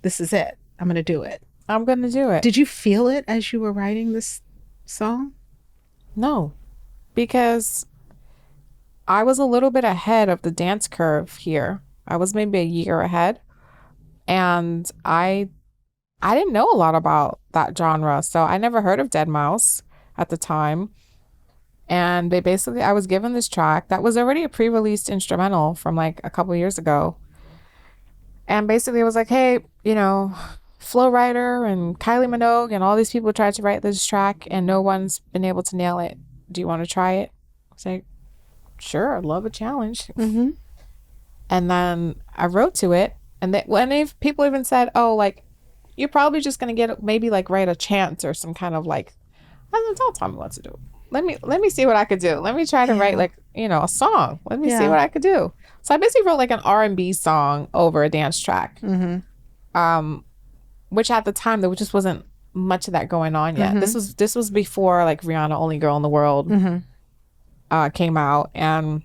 this is it. I'm going to do it. I'm going to do it. Did you feel it as you were writing this song? No, because I was a little bit ahead of the dance curve here. I was maybe a year ahead, and I didn't know a lot about that genre. So I never heard of Dead Mouse at the time. And I was given this track that was already a pre-released instrumental from like a couple years ago. And basically it was like, hey, Flo Rida and Kylie Minogue and all these people tried to write this track and no one's been able to nail it. Do you want to try it? I was like, sure, I'd love a challenge. And then I wrote to it. And people even said, oh, like, you're probably just going to get maybe like write a chant or some kind of like, don't tell me what to do. Let me see what I could do. Let me try to write like, a song. Let me see what I could do. So I basically wrote like an R&B song over a dance track. Which at the time there just wasn't much of that going on yet. This was before like Rihanna, Only Girl in the World came out, and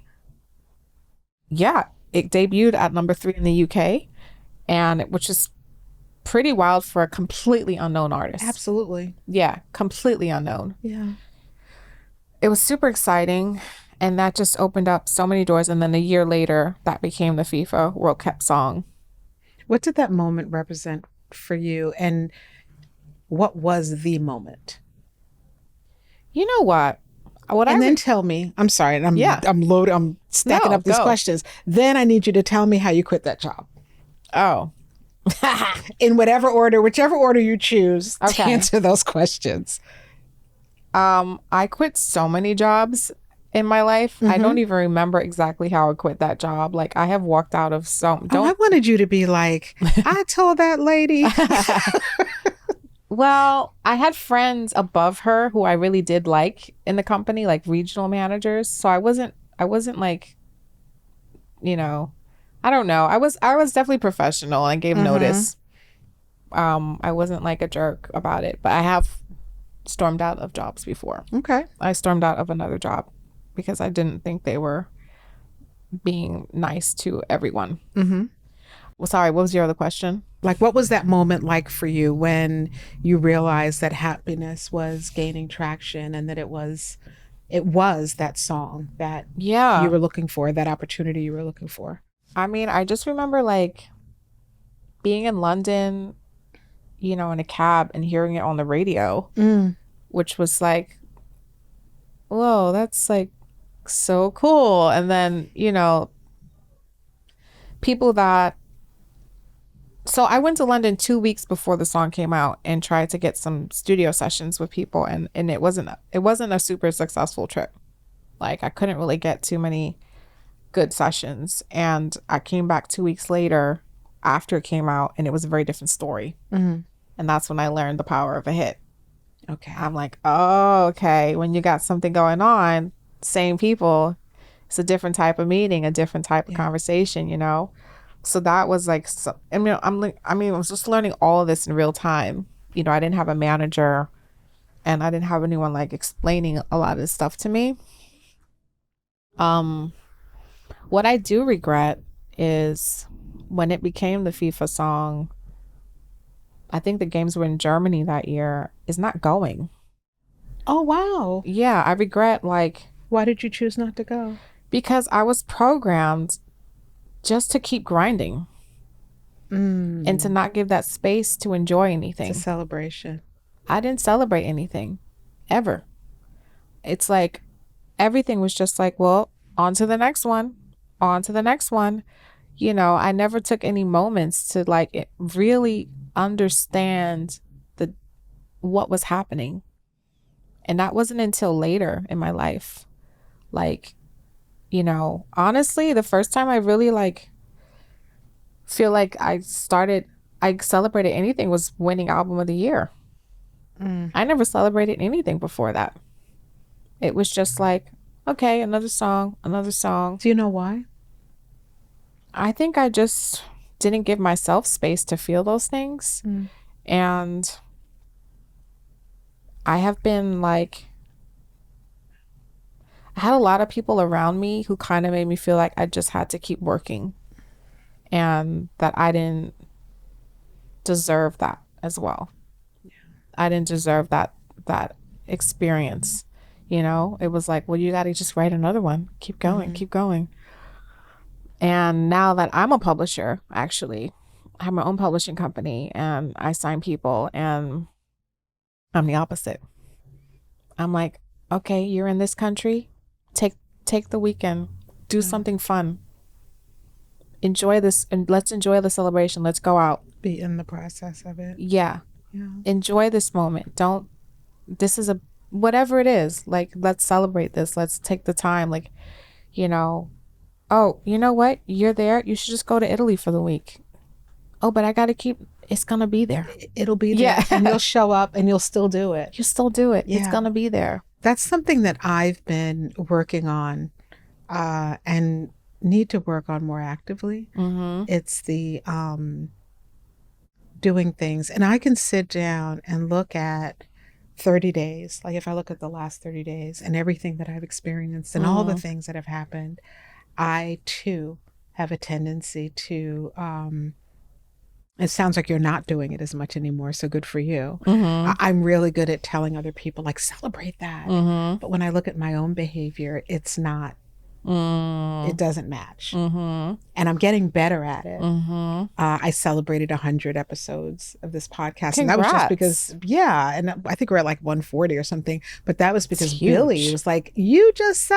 it debuted at number 3 in the UK, and which is pretty wild for a completely unknown artist. Absolutely. Yeah, completely unknown. Yeah. It was super exciting, and that just opened up so many doors. And then a year later, that became the FIFA World Cup song. What did that moment represent for you, and what was the moment? You know what? Then tell me. I'm sorry. I'm loaded. I'm stacking up these questions. Then I need you to tell me how you quit that job. Oh. In whichever order you choose to answer those questions. I quit so many jobs in my life. I don't even remember exactly how I quit that job. Like, I have walked out of I wanted you to be like, I told that lady. Well, I had friends above her who I really did like in the company, like regional managers. So I wasn't like, I don't know. I was definitely professional and gave notice. I wasn't like a jerk about it, but I have stormed out of jobs before. Okay. I stormed out of another job because I didn't think they were being nice to everyone. Well, sorry, what was your other question? Like, what was that moment like for you when you realized that happiness was gaining traction and that it was that song that you were looking for, that opportunity you were looking for? I mean, I just remember like being in London, in a cab and hearing it on the radio, which was like, whoa, that's like so cool. And then, people that, so I went to London 2 weeks before the song came out and tried to get some studio sessions with people, and it wasn't a super successful trip. Like, I couldn't really get too many good sessions, and I came back 2 weeks later after it came out, and it was a very different story. And that's when I learned the power of a hit. Okay. I'm like, oh, okay, when you got something going on, same people, it's a different type of meeting, a different type of conversation, So that was like, I was just learning all of this in real time. I didn't have a manager, and I didn't have anyone like explaining a lot of this stuff to me. What I do regret is when it became the FIFA song, I think the games were in Germany that year, is not going. Oh, wow. Yeah, I regret, like... Why did you choose not to go? Because I was programmed just to keep grinding and to not give that space to enjoy anything. It's a celebration. I didn't celebrate anything, ever. It's like everything was just like, well, on to the next one, on to the next one. I never took any moments to like really understand what was happening. And that wasn't until later in my life. Like, honestly, the first time I really like feel like I celebrated anything was winning album of the year. I never celebrated anything before that. It was just like, okay, another song. Do you know why? I think I just didn't give myself space to feel those things. And I have been like, I had a lot of people around me who kind of made me feel like I just had to keep working and that I didn't deserve that as well. I didn't deserve that experience. It was like, well, you got to just write another one. Keep going, keep going. And now that I'm a publisher, actually, I have my own publishing company and I sign people, and I'm the opposite. I'm like, okay, you're in this country. Take the weekend, do something fun. Enjoy this, and let's enjoy the celebration. Let's go out. Be in the process of it. Yeah. Enjoy this moment. This is whatever it is, like, let's celebrate this. Let's take the time. Like, oh, you know what? You're there. You should just go to Italy for the week. Oh, but I got to it's going to be there. It'll be there. Yeah. And you'll show up and you'll still do it. You'll still do it. Yeah. It's going to be there. That's something that I've been working on and need to work on more actively. Mm-hmm. It's the doing things. And I can sit down and look at 30 days. Like if I look at the last 30 days and everything that I've experienced and all the things that have happened, I too have a tendency to, it sounds like you're not doing it as much anymore. So good for you. Mm-hmm. I'm really good at telling other people, like, celebrate that. Mm-hmm. But when I look at my own behavior, it's not. It doesn't match. Mm-hmm. And I'm getting better at it. Mm-hmm. I celebrated 100 episodes of this podcast. Congrats. And that was just because, and I think we're at like 140 or something. But that was because Billy was like, you just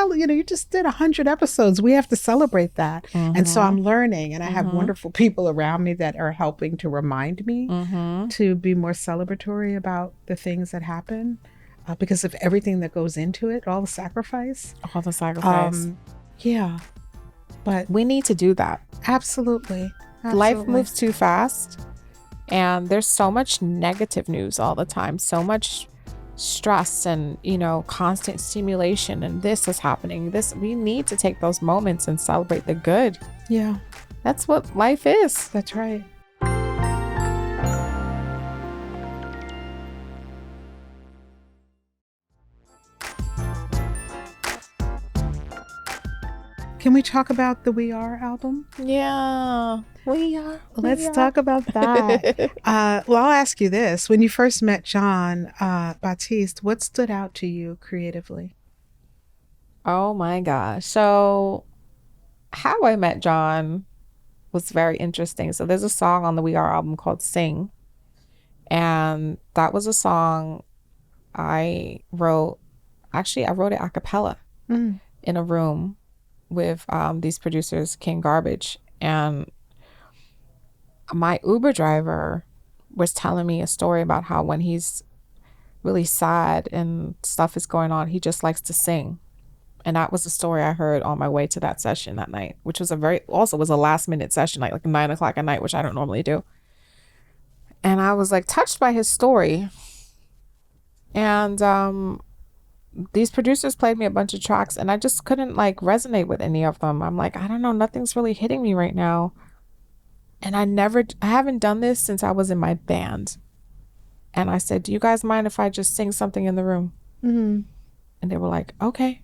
did 100 episodes. We have to celebrate that. Mm-hmm. And so I'm learning. And I have wonderful people around me that are helping to remind me to be more celebratory about the things that happen. Because of everything that goes into it, all the sacrifice. Yeah, but we need to do that. Absolutely. Life moves too fast, and there's so much negative news all the time, so much stress and, constant stimulation, and this is happening. We need to take those moments and celebrate the good. Yeah. That's what life is. That's right. Can we talk about the We Are album? Yeah, we are. Let's talk about that. Well, I'll ask you this. When you first met Jon Batiste, what stood out to you creatively? Oh my gosh. So how I met Jon was very interesting. So there's a song on the We Are album called Sing. And that was a song I wrote. Actually, I wrote it a cappella in a room with these producers, King Garbage, and my Uber driver was telling me a story about how when he's really sad and stuff is going on, he just likes to sing. And that was the story I heard on my way to that session that night, which was a last minute session, like 9:00 at night, which I don't normally do. And I was like touched by his story. And these producers played me a bunch of tracks and I just couldn't resonate with any of them. I'm like, I don't know, nothing's really hitting me right now. And I haven't done this since I was in my band. And I said, do you guys mind if I just sing something in the room? Mm-hmm. And they were like, okay.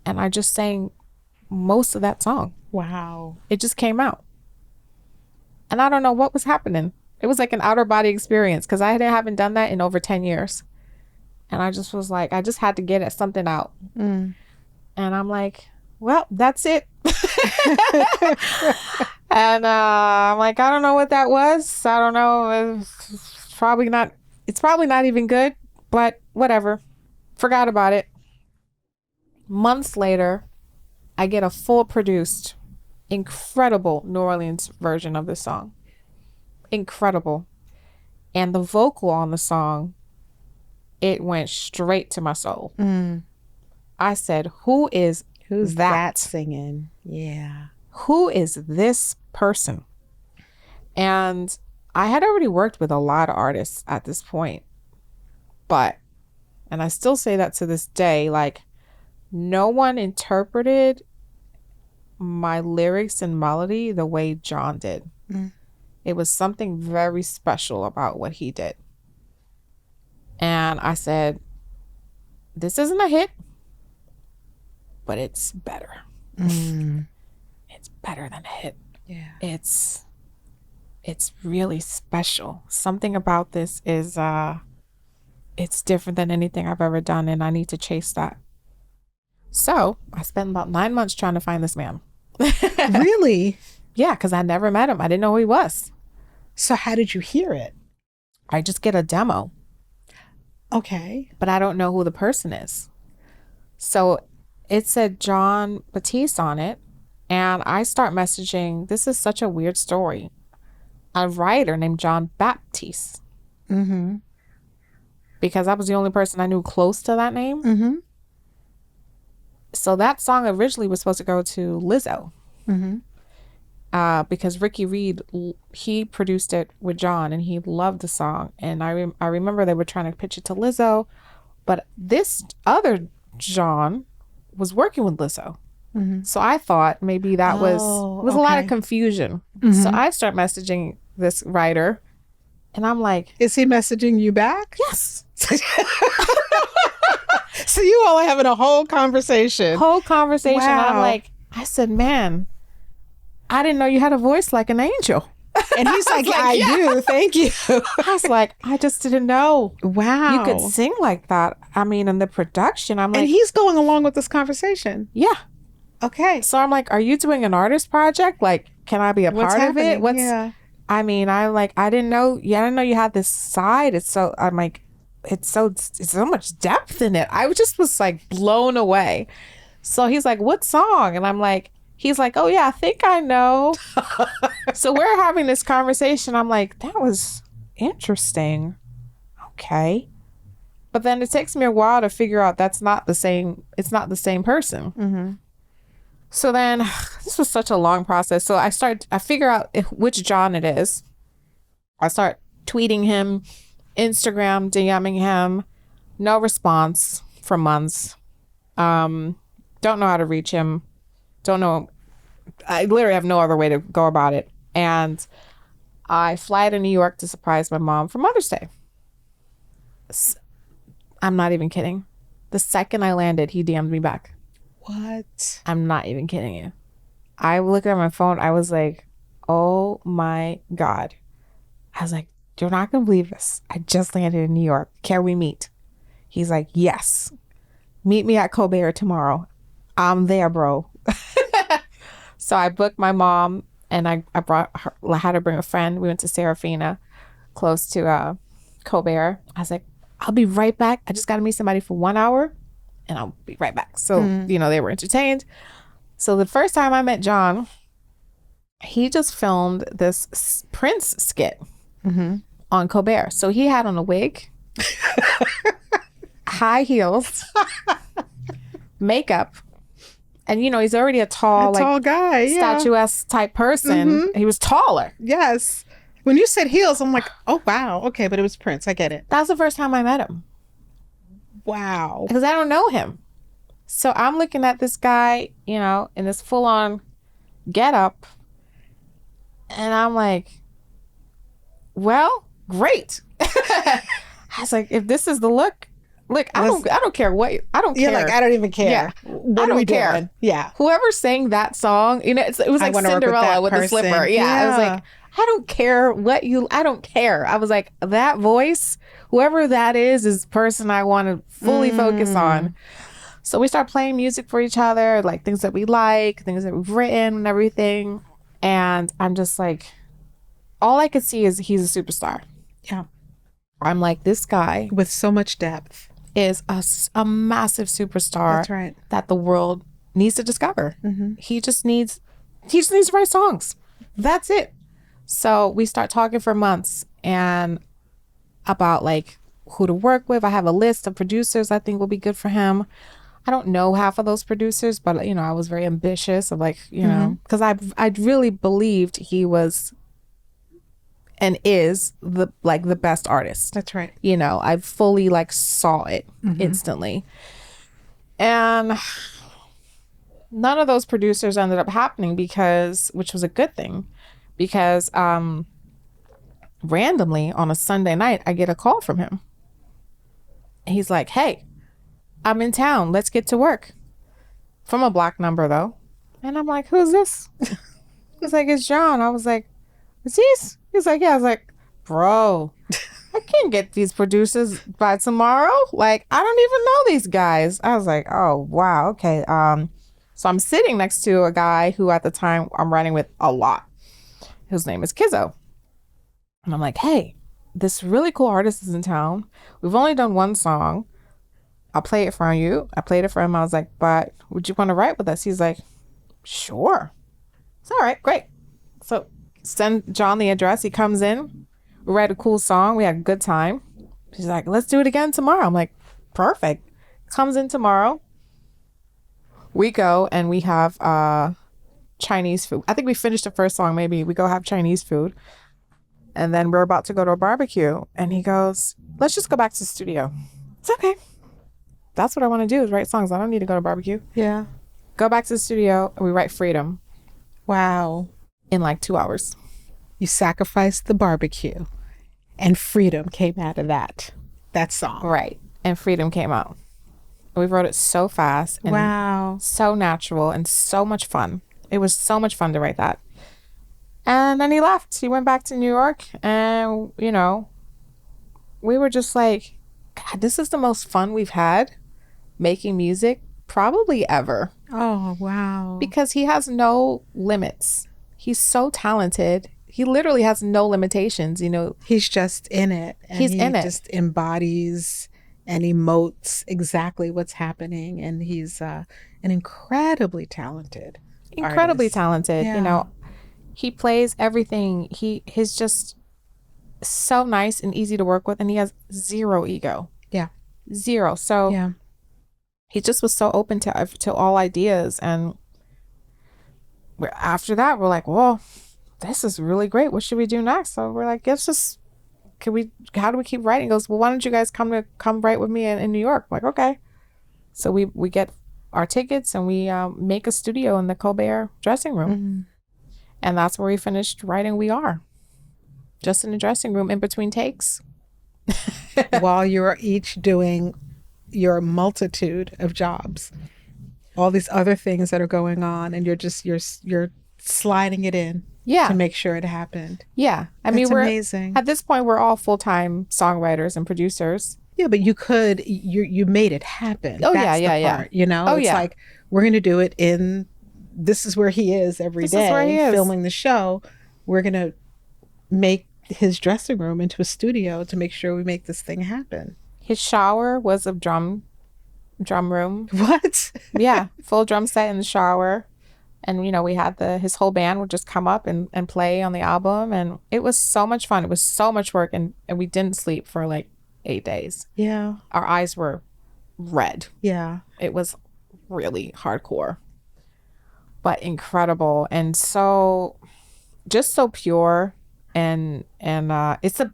And I just sang most of that song. Wow. It just came out. And I don't know what was happening. It was like an outer body experience because I haven't done that in over 10 years. And I just was like, I just had to get something out. And I'm like, well, that's it. And I'm like, I don't know what that was. I don't know. It's probably not even good, but whatever. Forgot about it. Months later, I get a full produced, incredible New Orleans version of this song. Incredible. And the vocal on the song, it went straight to my soul. I said, who's that singing? Yeah. Who is this person? And I had already worked with a lot of artists at this point. And I still say that to this day, no one interpreted my lyrics and melody the way Jon did. It was something very special about what he did. And I said, this isn't a hit, but it's better. It's better than a hit. Yeah. It's really special. Something about this is, it's different than anything I've ever done, and I need to chase that. So I spent about 9 months trying to find this man. Really? Yeah, because I never met him. I didn't know who he was. So how did you hear it? I just get a demo. Okay. But I don't know who the person is. So it said Jon Batiste on it. And I start messaging, this is such a weird story, a writer named Jon Batiste. Because I was the only person I knew close to that name. So that song originally was supposed to go to Lizzo. Because Ricky Reed, he produced it with Jon and he loved the song. And I remember they were trying to pitch it to Lizzo. But this other Jon was working with Lizzo. So I thought maybe that was a lot of confusion. So I start messaging this writer and I'm like, is he messaging you back? yes. So you all are having a whole conversation. Wow. I'm like, I said, man, I didn't know you had a voice like an angel. And he's like, I do. Thank you. I was like, I just didn't know. Wow. You could sing like that. I mean, in the production, I'm like. And he's going along with this conversation. Yeah. Okay. So I'm like, are you doing an artist project? Like, can I be a part of it? I mean, I didn't know. Yeah, I didn't know you had this side. I'm like, it's so much depth in it. I was like blown away. So he's like, what song? And I'm like, he's like, oh yeah, I think I know. So we're having this conversation. I'm like, that was interesting. Okay. But then it takes me a while to figure out it's not the same person. So then this was such a long process. So I figure out which Jon it is. I start tweeting him, Instagram, DMing him. No response for months. Don't know how to reach him. Don't know. I literally have no other way to go about it. And I fly to New York to surprise my mom for Mother's Day. I'm not even kidding. The second I landed, he DM'd me back. What? I'm not even kidding you. I looked at my phone. I was like, oh my God. I was like, you're not going to believe this. I just landed in New York. Can we meet? He's like, yes. Meet me at Colbert tomorrow. I'm there, bro. So I booked my mom and I had her bring a friend. We went to Serafina, close to Colbert. I was like, I'll be right back. I just got to meet somebody for 1 hour and I'll be right back. So, they were entertained. So the first time I met Jon, he just filmed this Prince skit on Colbert. So he had on a wig, high heels, makeup. And, he's already a tall guy, statuesque type person. He was taller. Yes. When you said heels, I'm like, oh, wow. Okay, but it was Prince. I get it. That was the first time I met him. Wow. Because I don't know him. So I'm looking at this guy, in this full-on getup. And I'm like, well, great. I was like, if this is the look, I don't care what, I don't care. You're like, I don't even care. Yeah. What are we doing? Yeah. Whoever sang that song, it was like Cinderella with the slipper. Yeah. I was like, I don't care I don't care. I was like, that voice, whoever that is the person I want to fully focus on. So we start playing music for each other, like things that we like, things that we've written and everything. And I'm just like, all I could see is he's a superstar. Yeah. I'm like, this guy with so much depth is a massive superstar. That's right. That the world needs to discover. He just needs to write songs. That's it. So we start talking for months and about like who to work with. I have a list of producers I think will be good for him. I don't know half of those producers, but I was very ambitious of like, because I really believed he was and is the best artist. That's right. I fully saw it instantly. And none of those producers ended up happening which was a good thing, because randomly on a Sunday night, I get a call from him. He's like, hey, I'm in town. Let's get to work. From a black number though. And I'm like, who's this? He's like, it's Jon. I was like, is this? He's like, yeah. I was like, bro, I can't get these producers by tomorrow. Like, I don't even know these guys. I was like, oh, wow. Okay. So I'm sitting next to a guy who at the time I'm writing with a lot. His name is Kizzo. And I'm like, hey, this really cool artist is in town. We've only done one song. I'll play it for you. I played it for him. I was like, but would you want to write with us? He's like, sure. It's all right. Great. So send Jon the address. He comes in. We write a cool song. We had a good time. She's like, let's do it again tomorrow. I'm like, perfect. Comes in tomorrow. We go and we have Chinese food. I think we finished the first song. Maybe we go have Chinese food. And then we're about to go to a barbecue. And he goes, let's just go back to the studio. It's okay. That's what I want to do is write songs. I don't need to go to barbecue. Yeah. Go back to the studio and we write Freedom Wow. in like 2 hours. You sacrificed the barbecue and freedom came out of that song. Right. And Freedom came out. We wrote it so fast and Wow. so natural and so much fun. It was so much fun to write that. And then he left. He went back to New York and, you know, we were just like, God, this is the most fun we've had making music probably ever. Oh, wow. Because he has no limits. He's so talented. He literally has no limitations, you know. He's just in it. And He's in it. He just embodies and emotes exactly what's happening. And he's an incredibly talented artist. Talented. Yeah. You know, he plays everything. He's just so nice and easy to work with, and he has zero ego. Yeah. Zero. So Yeah. he just was so open to all ideas. And after that, we're like, well, this is really great. What should we do next? So we're like, how do we keep writing? He goes, well, why don't you guys come write with me in New York? I'm like, okay. So we get our tickets and we make a studio in the Colbert dressing room. Mm-hmm. And that's where we finished writing We Are. Just in the dressing room in between takes. While you're each doing your multitude of jobs, all these other things that are going on, and you're sliding it in to make sure it happened. Yeah. I mean, we're amazing. At this point, we're all full-time songwriters and producers. Yeah, but you made it happen. Oh, That's yeah. Part, you know, it's like, we're going to do it this is where he is every day, is where he is. Filming the show. We're going to make his dressing room into a studio to make sure we make this thing happen. His shower was a drum room. What? Yeah, full drum set in the shower. And, you know, we had his whole band would just come up and play on the album. And it was so much fun. It was so much work. And we didn't sleep for like 8 days. Yeah. Our eyes were red. Yeah. It was really hardcore, but incredible. And so just so pure. And it's the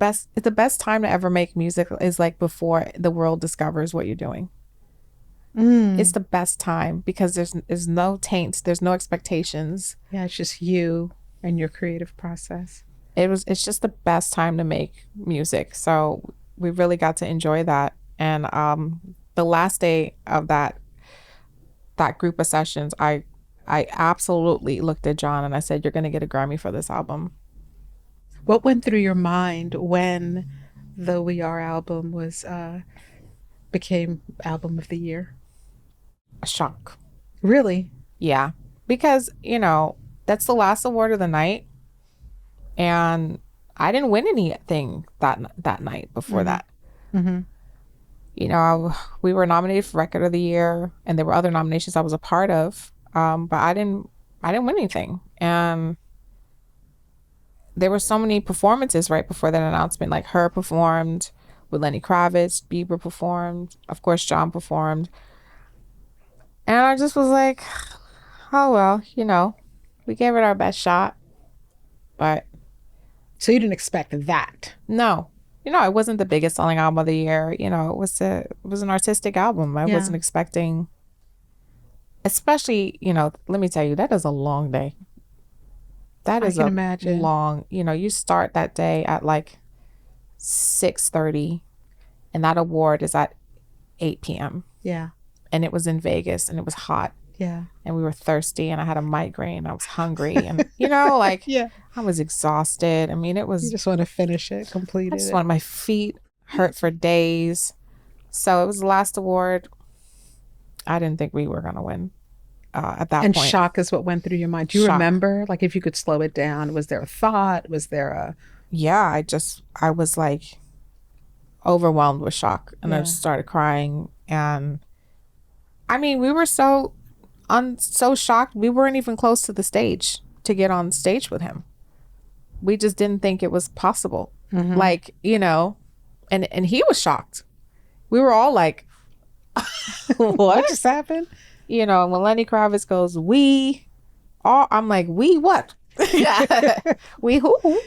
best time to ever make music is like before the world discovers what you're doing. It's the best time because there's no taints, there's no expectations. Yeah, it's just you and your creative process. It's just the best time to make music. So we really got to enjoy that. And the last day of that group of sessions, I absolutely looked at Jon and I said, "You're going to get a Grammy for this album." What went through your mind when the We Are album became album of the year? A shock. Really? Yeah. Because, you know, that's the last award of the night. And I didn't win anything that night before that. Mm-hmm. You know, we were nominated for Record of the Year, and there were other nominations I was a part of. But I didn't win anything. And there were so many performances right before that announcement. Like Her performed with Lenny Kravitz, Bieber performed, of course Jon performed. And I just was like, oh well, you know, we gave it our best shot. But so you didn't expect that? No. You know, it wasn't the biggest selling album of the year. You know, it was an artistic album. I wasn't expecting, especially, you know, let me tell you, that is a long day. That is imagine. Long, you know, you start that day at like 6:30 and that award is at 8 p.m. Yeah. And it was in Vegas and it was hot. Yeah. And we were thirsty and I had a migraine. I was hungry and, you know, like, yeah. I was exhausted. I mean, it was. You just want to finish it, complete it. I just wanted my feet hurt for days. So it was the last award. I didn't think we were going to win at that point. And shock is what went through your mind. Do you remember, like, if you could slow it down, was there a thought? Was there a. Yeah, I was like overwhelmed with shock and I just started crying. And I mean, we were so shocked. We weren't even close to the stage to get on stage with him. We just didn't think it was possible. Mm-hmm. Like, you know, and he was shocked. We were all like, what just happened? You know, when Lenny Kravitz goes, I'm like, we what? We who?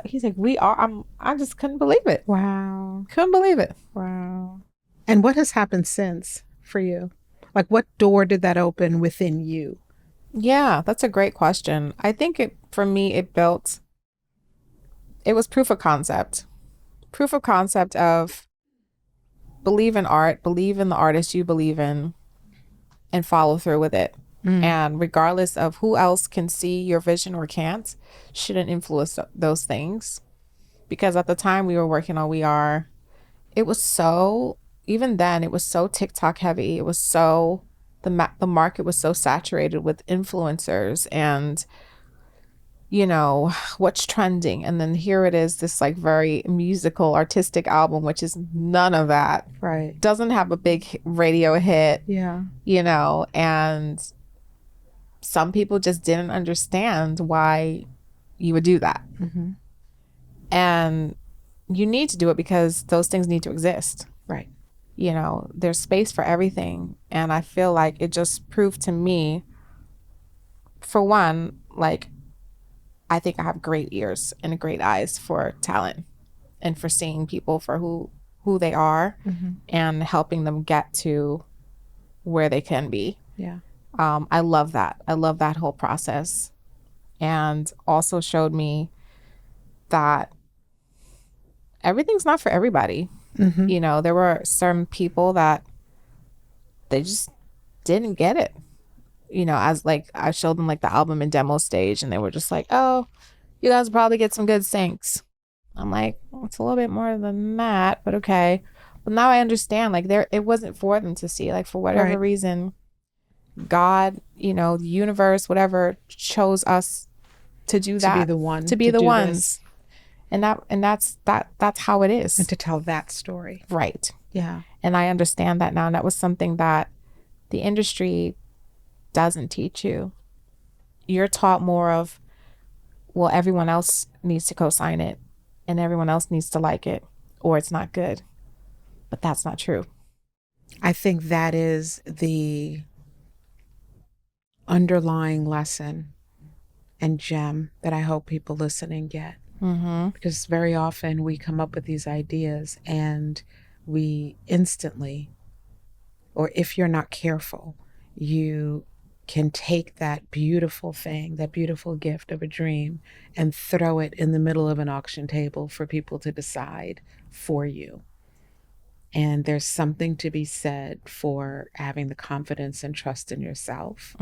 He's like, we are. I just couldn't believe it. Wow. Couldn't believe it. Wow. And what has happened since for you? Like, what door did that open within you? Yeah, that's a great question. I think for me, it was proof of concept. Proof of concept of believe in art, believe in the artist you believe in, and follow through with it. And regardless of who else can see your vision or can't, shouldn't influence those things. Because at the time we were working on it was so, even then, it was so TikTok heavy. It was so, the market was so saturated with influencers and, what's trending. And then here it is, this like very musical, artistic album, which is none of that. Right. Doesn't have a big radio hit. Yeah. And some people just didn't understand why you would do that. Mm-hmm. And you need to do it because those things need to exist. Right. There's space for everything. And I feel like it just proved to me, for one, like, I think I have great ears and great eyes for talent and for seeing people for who they are and helping them get to where they can be. Yeah. I love that. I love that whole process. And also showed me that everything's not for everybody. There were some people that they just didn't get it. As like I showed them like the album and demo stage and they were just like, oh, you guys will probably get some good syncs. I'm like, well, it's a little bit more than that, but okay. But now I understand, like, it wasn't for them to see, like, for whatever reason, God, the universe, whatever, chose us to do that. To be the one. To be the ones. This. And that's how it is. And to tell that story. Right. Yeah. And I understand that now. And that was something that the industry doesn't teach you. You're taught more of, well, everyone else needs to co-sign it and everyone else needs to like it or it's not good. But that's not true. I think that is the underlying lesson and gem that I hope people listening get. Because very often we come up with these ideas and we instantly, or if you're not careful, you can take that beautiful thing, that beautiful gift of a dream, and throw it in the middle of an auction table for people to decide for you. And there's something to be said for having the confidence and trust in yourself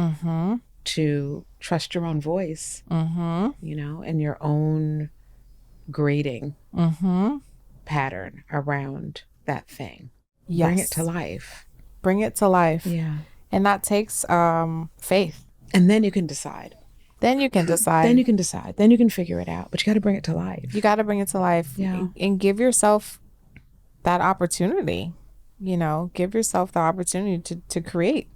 to trust your own voice, and your own grading pattern around that thing. Yes. Bring it to life. Bring it to life. Yeah. And that takes faith. And then you can decide. Then you can decide. Then you can figure it out. But you got to bring it to life. You got to bring it to life. Yeah. And give yourself that opportunity. Give yourself the opportunity to create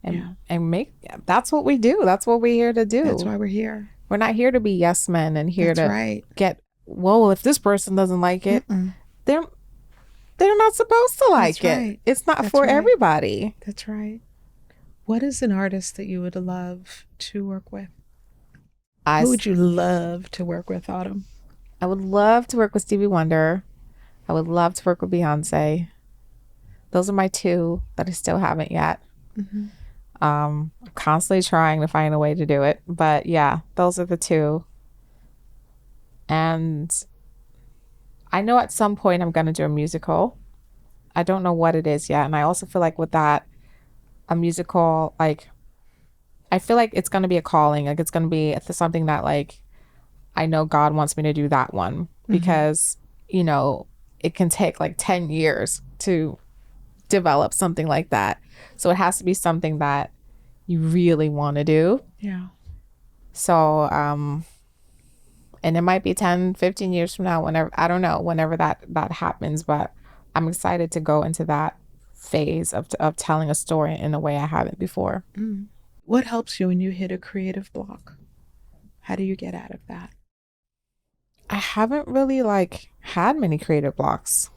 and make. That's what we do. That's what we're here to do. That's why we're here. We're not here to be yes men and here to get, well, if this person doesn't like it, they're not supposed to like it. Right. It's not for everybody. That's right. What is an artist that you would love to work with? Who would you love to work with, Autumn? I would love to work with Stevie Wonder. I would love to work with Beyonce. Those are my two that I still haven't yet. I'm constantly trying to find a way to do it. But yeah, those are the two. And I know at some point I'm going to do a musical. I don't know what it is yet. And I also feel like with that, a musical, like, I feel like it's going to be a calling. Like, it's going to be something that, like, I know God wants me to do that one because, it can take like 10 years to develop something like that. So it has to be something that you really want to do. Yeah. So, and it might be 10, 15 years from now, whenever that happens, but I'm excited to go into that phase of telling a story in a way I haven't before. What helps you when you hit a creative block? How do you get out of that? I haven't really had many creative blocks.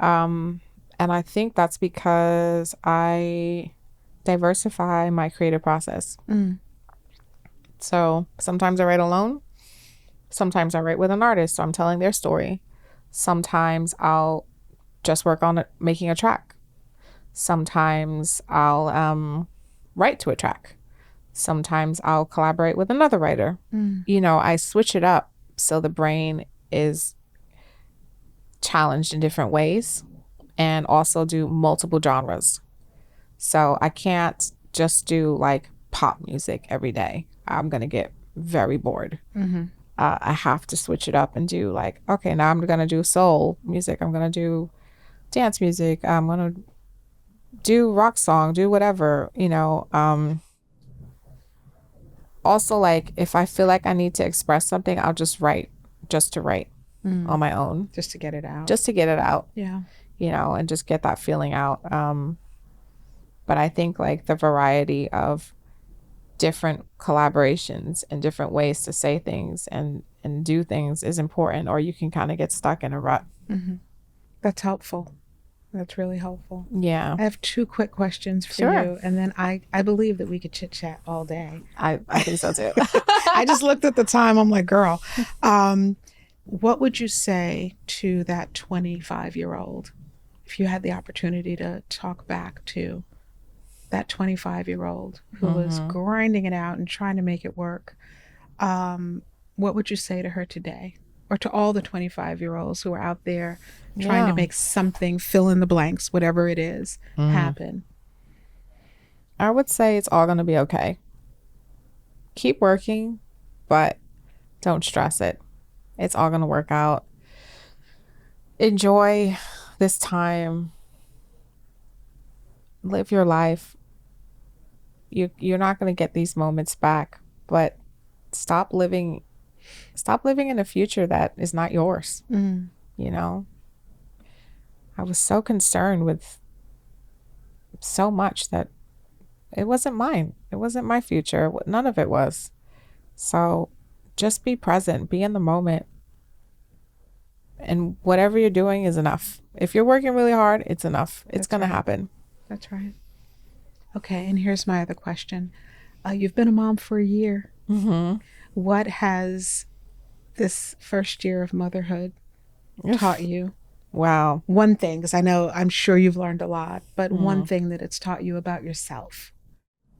And I think that's because I diversify my creative process. So sometimes I write alone. Sometimes I write with an artist, so I'm telling their story. Sometimes I'll just work on making a track. Sometimes I'll write to a track. Sometimes I'll collaborate with another writer. You know, I switch it up so the brain is challenged in different ways, and also do multiple genres. So I can't just do like pop music every day. I'm going to get very bored. I have to switch it up and do like, okay, now I'm going to do soul music. I'm going to do dance music. I'm going to do rock song, do whatever, you know. Also, like if I feel like I need to express something, I'll just write, just to write on my own. Just to get it out. Just to get it out. Yeah. You know, and just get that feeling out. But I think like the variety of different collaborations and different ways to say things and do things is important, or you can kind of get stuck in a rut. That's helpful. That's really helpful. Yeah. I have 2 quick questions for you, and then I believe that we could chit chat all day. I think so too. I just looked at the time. I'm like, girl, what would you say to that 25-year-old if you had the opportunity to talk back to that 25-year-old who was grinding it out and trying to make it work? What would you say to her today? Or to all the 25-year-olds who are out there trying to make something, fill in the blanks, whatever it is, happen? I would say it's all going to be okay. Keep working, but don't stress it. It's all going to work out. Enjoy this time. Live your life. You're not going to get these moments back, but stop living in a future that is not yours. You know, I was so concerned with so much that it wasn't mine. It wasn't my future. None of it was. So just be present, be in the moment. And whatever you're doing is enough. If you're working really hard, it's enough. It's going to happen. That's right. Okay. And here's my other question. You've been a mom for a year. What has this first year of motherhood taught you? Wow. One thing, because I'm sure you've learned a lot, but one thing that it's taught you about yourself.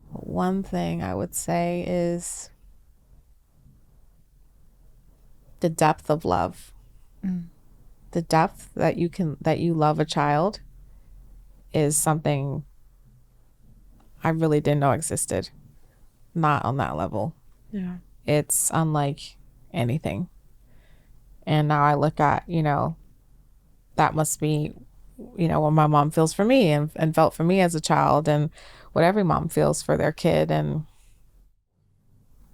One thing I would say is the depth of love. The depth that you love a child is something I really didn't know existed. Not on that level. Yeah. It's unlike anything. And now I look at, you know, that must be, you know, what my mom feels for me and felt for me as a child, and what every mom feels for their kid. And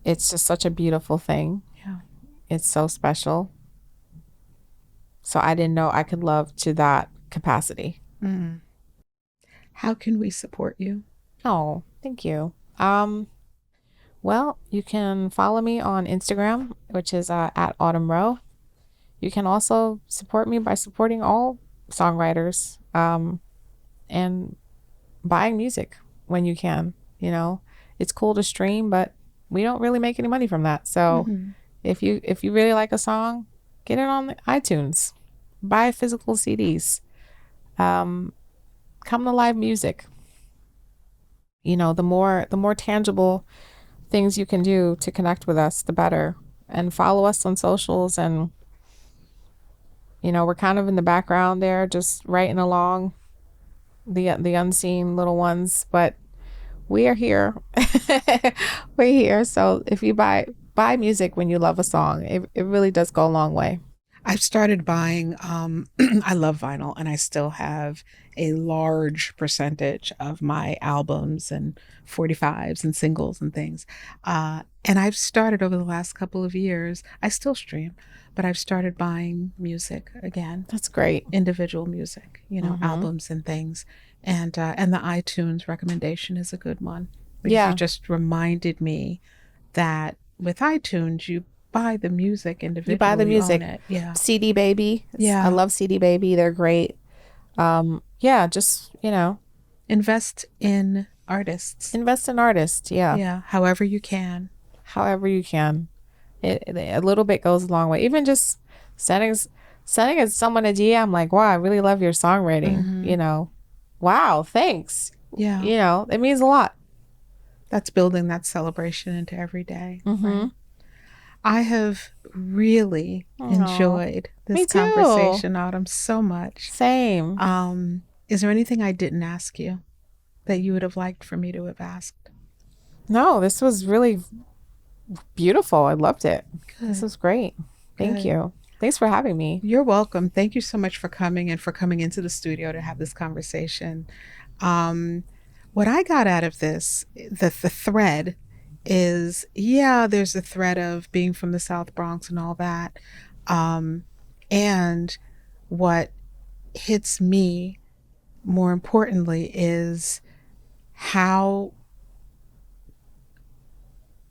it's just such a beautiful thing. Yeah. It's so special. So I didn't know I could love to that capacity. How can we support you? Oh, thank you. Well, you can follow me on Instagram, which is at Autumn Rowe. You can also support me by supporting all songwriters and buying music when you can. You know, it's cool to stream, but we don't really make any money from that. So if you really like a song, get it on iTunes. Buy physical CDs. Come to live music. You know, the more tangible things you can do to connect with us, the better. And follow us on socials. And, you know, we're kind of in the background there, just writing along, the unseen little ones. But we are here. We're here. So if you buy music when you love a song, it really does go a long way. I've started buying, I love vinyl, and I still have a large percentage of my albums and 45s and singles and things. And I've started over the last couple of years, I still stream, but I've started buying music again. That's great. Individual music, you know, albums and things. And the iTunes recommendation is a good one. Because you just reminded me that with iTunes, you buy the music individually. You buy the music. Own it. Yeah. CD Baby. Yeah. I love CD Baby. They're great. Yeah, just, you know. Invest in artists. Yeah. Yeah. However you can. A little bit goes a long way. Even just sending someone a DM like, wow, I really love your songwriting. You know, Wow, thanks. Yeah. You know, it means a lot. That's building that celebration into every day. Mm-hmm. Right? I have really enjoyed Me this too. conversation, Autumn, so much. Same. Is there anything I didn't ask you that you would have liked for me to have asked? No, this was really beautiful. I loved it. Good. This was great. Thank Good. you. Thanks for having me. You're welcome. Thank you so much for coming and for coming into the studio to have this conversation. What I got out of this, the thread is, yeah, there's a thread of being from the South Bronx and all that. And what hits me more importantly is how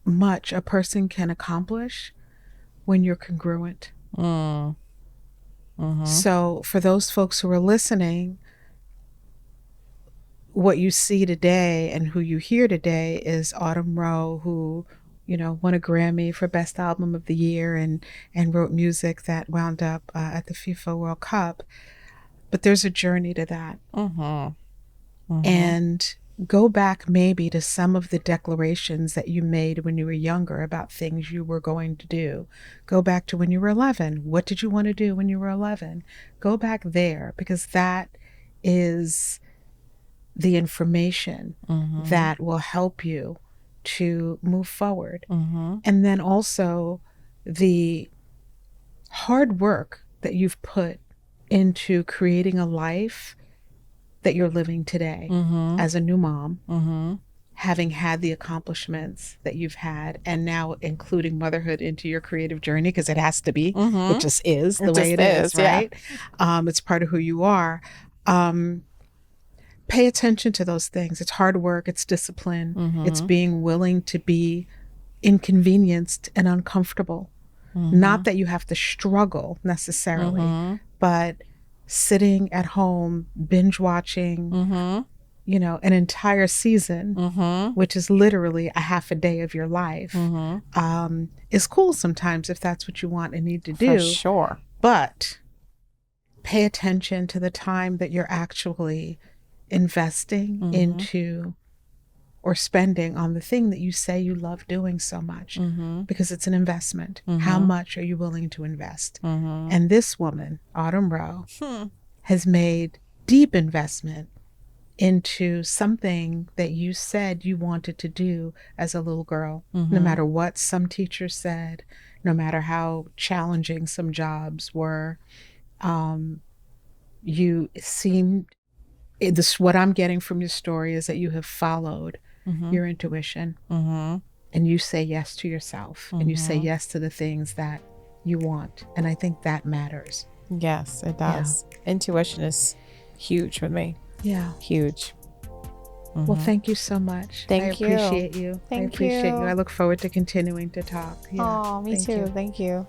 much a person can accomplish when you're congruent. So for those folks who are listening, what you see today and who you hear today is Autumn Rowe, who, you know, won a Grammy for Best Album of the Year and wrote music that wound up at the FIFA World Cup. But there's a journey to that. And go back maybe to some of the declarations that you made when you were younger about things you were going to do. Go back to when you were 11. What did you want to do when you were 11? Go back there, because that is the information that will help you to move forward. And then also the hard work that you've put into creating a life that you're living today as a new mom, having had the accomplishments that you've had, and now including motherhood into your creative journey, because it has to be. It just is the way it is, right? It's part of who you are. Pay attention to those things. It's hard work. It's discipline. It's being willing to be inconvenienced and uncomfortable. Not that you have to struggle necessarily, but sitting at home, binge watching, you know, an entire season, which is literally a half a day of your life, is cool sometimes if that's what you want and need to do. For sure. But pay attention to the time that you're actually investing into or spending on the thing that you say you love doing so much, because it's an investment. How much are you willing to invest? And this woman, Autumn Rowe, has made deep investment into something that you said you wanted to do as a little girl, no matter what some teachers said, no matter how challenging some jobs were. You seemed, what I'm getting from your story is that you have followed your intuition, and you say yes to yourself, and you say yes to the things that you want. And I think that matters. Yes, it does. Yeah. Intuition is huge with me. Yeah. Huge. Well, thank you so much. Thank you. I appreciate you. Thank I appreciate you. I look forward to continuing to talk. Yeah. Oh, me too. You. Thank you.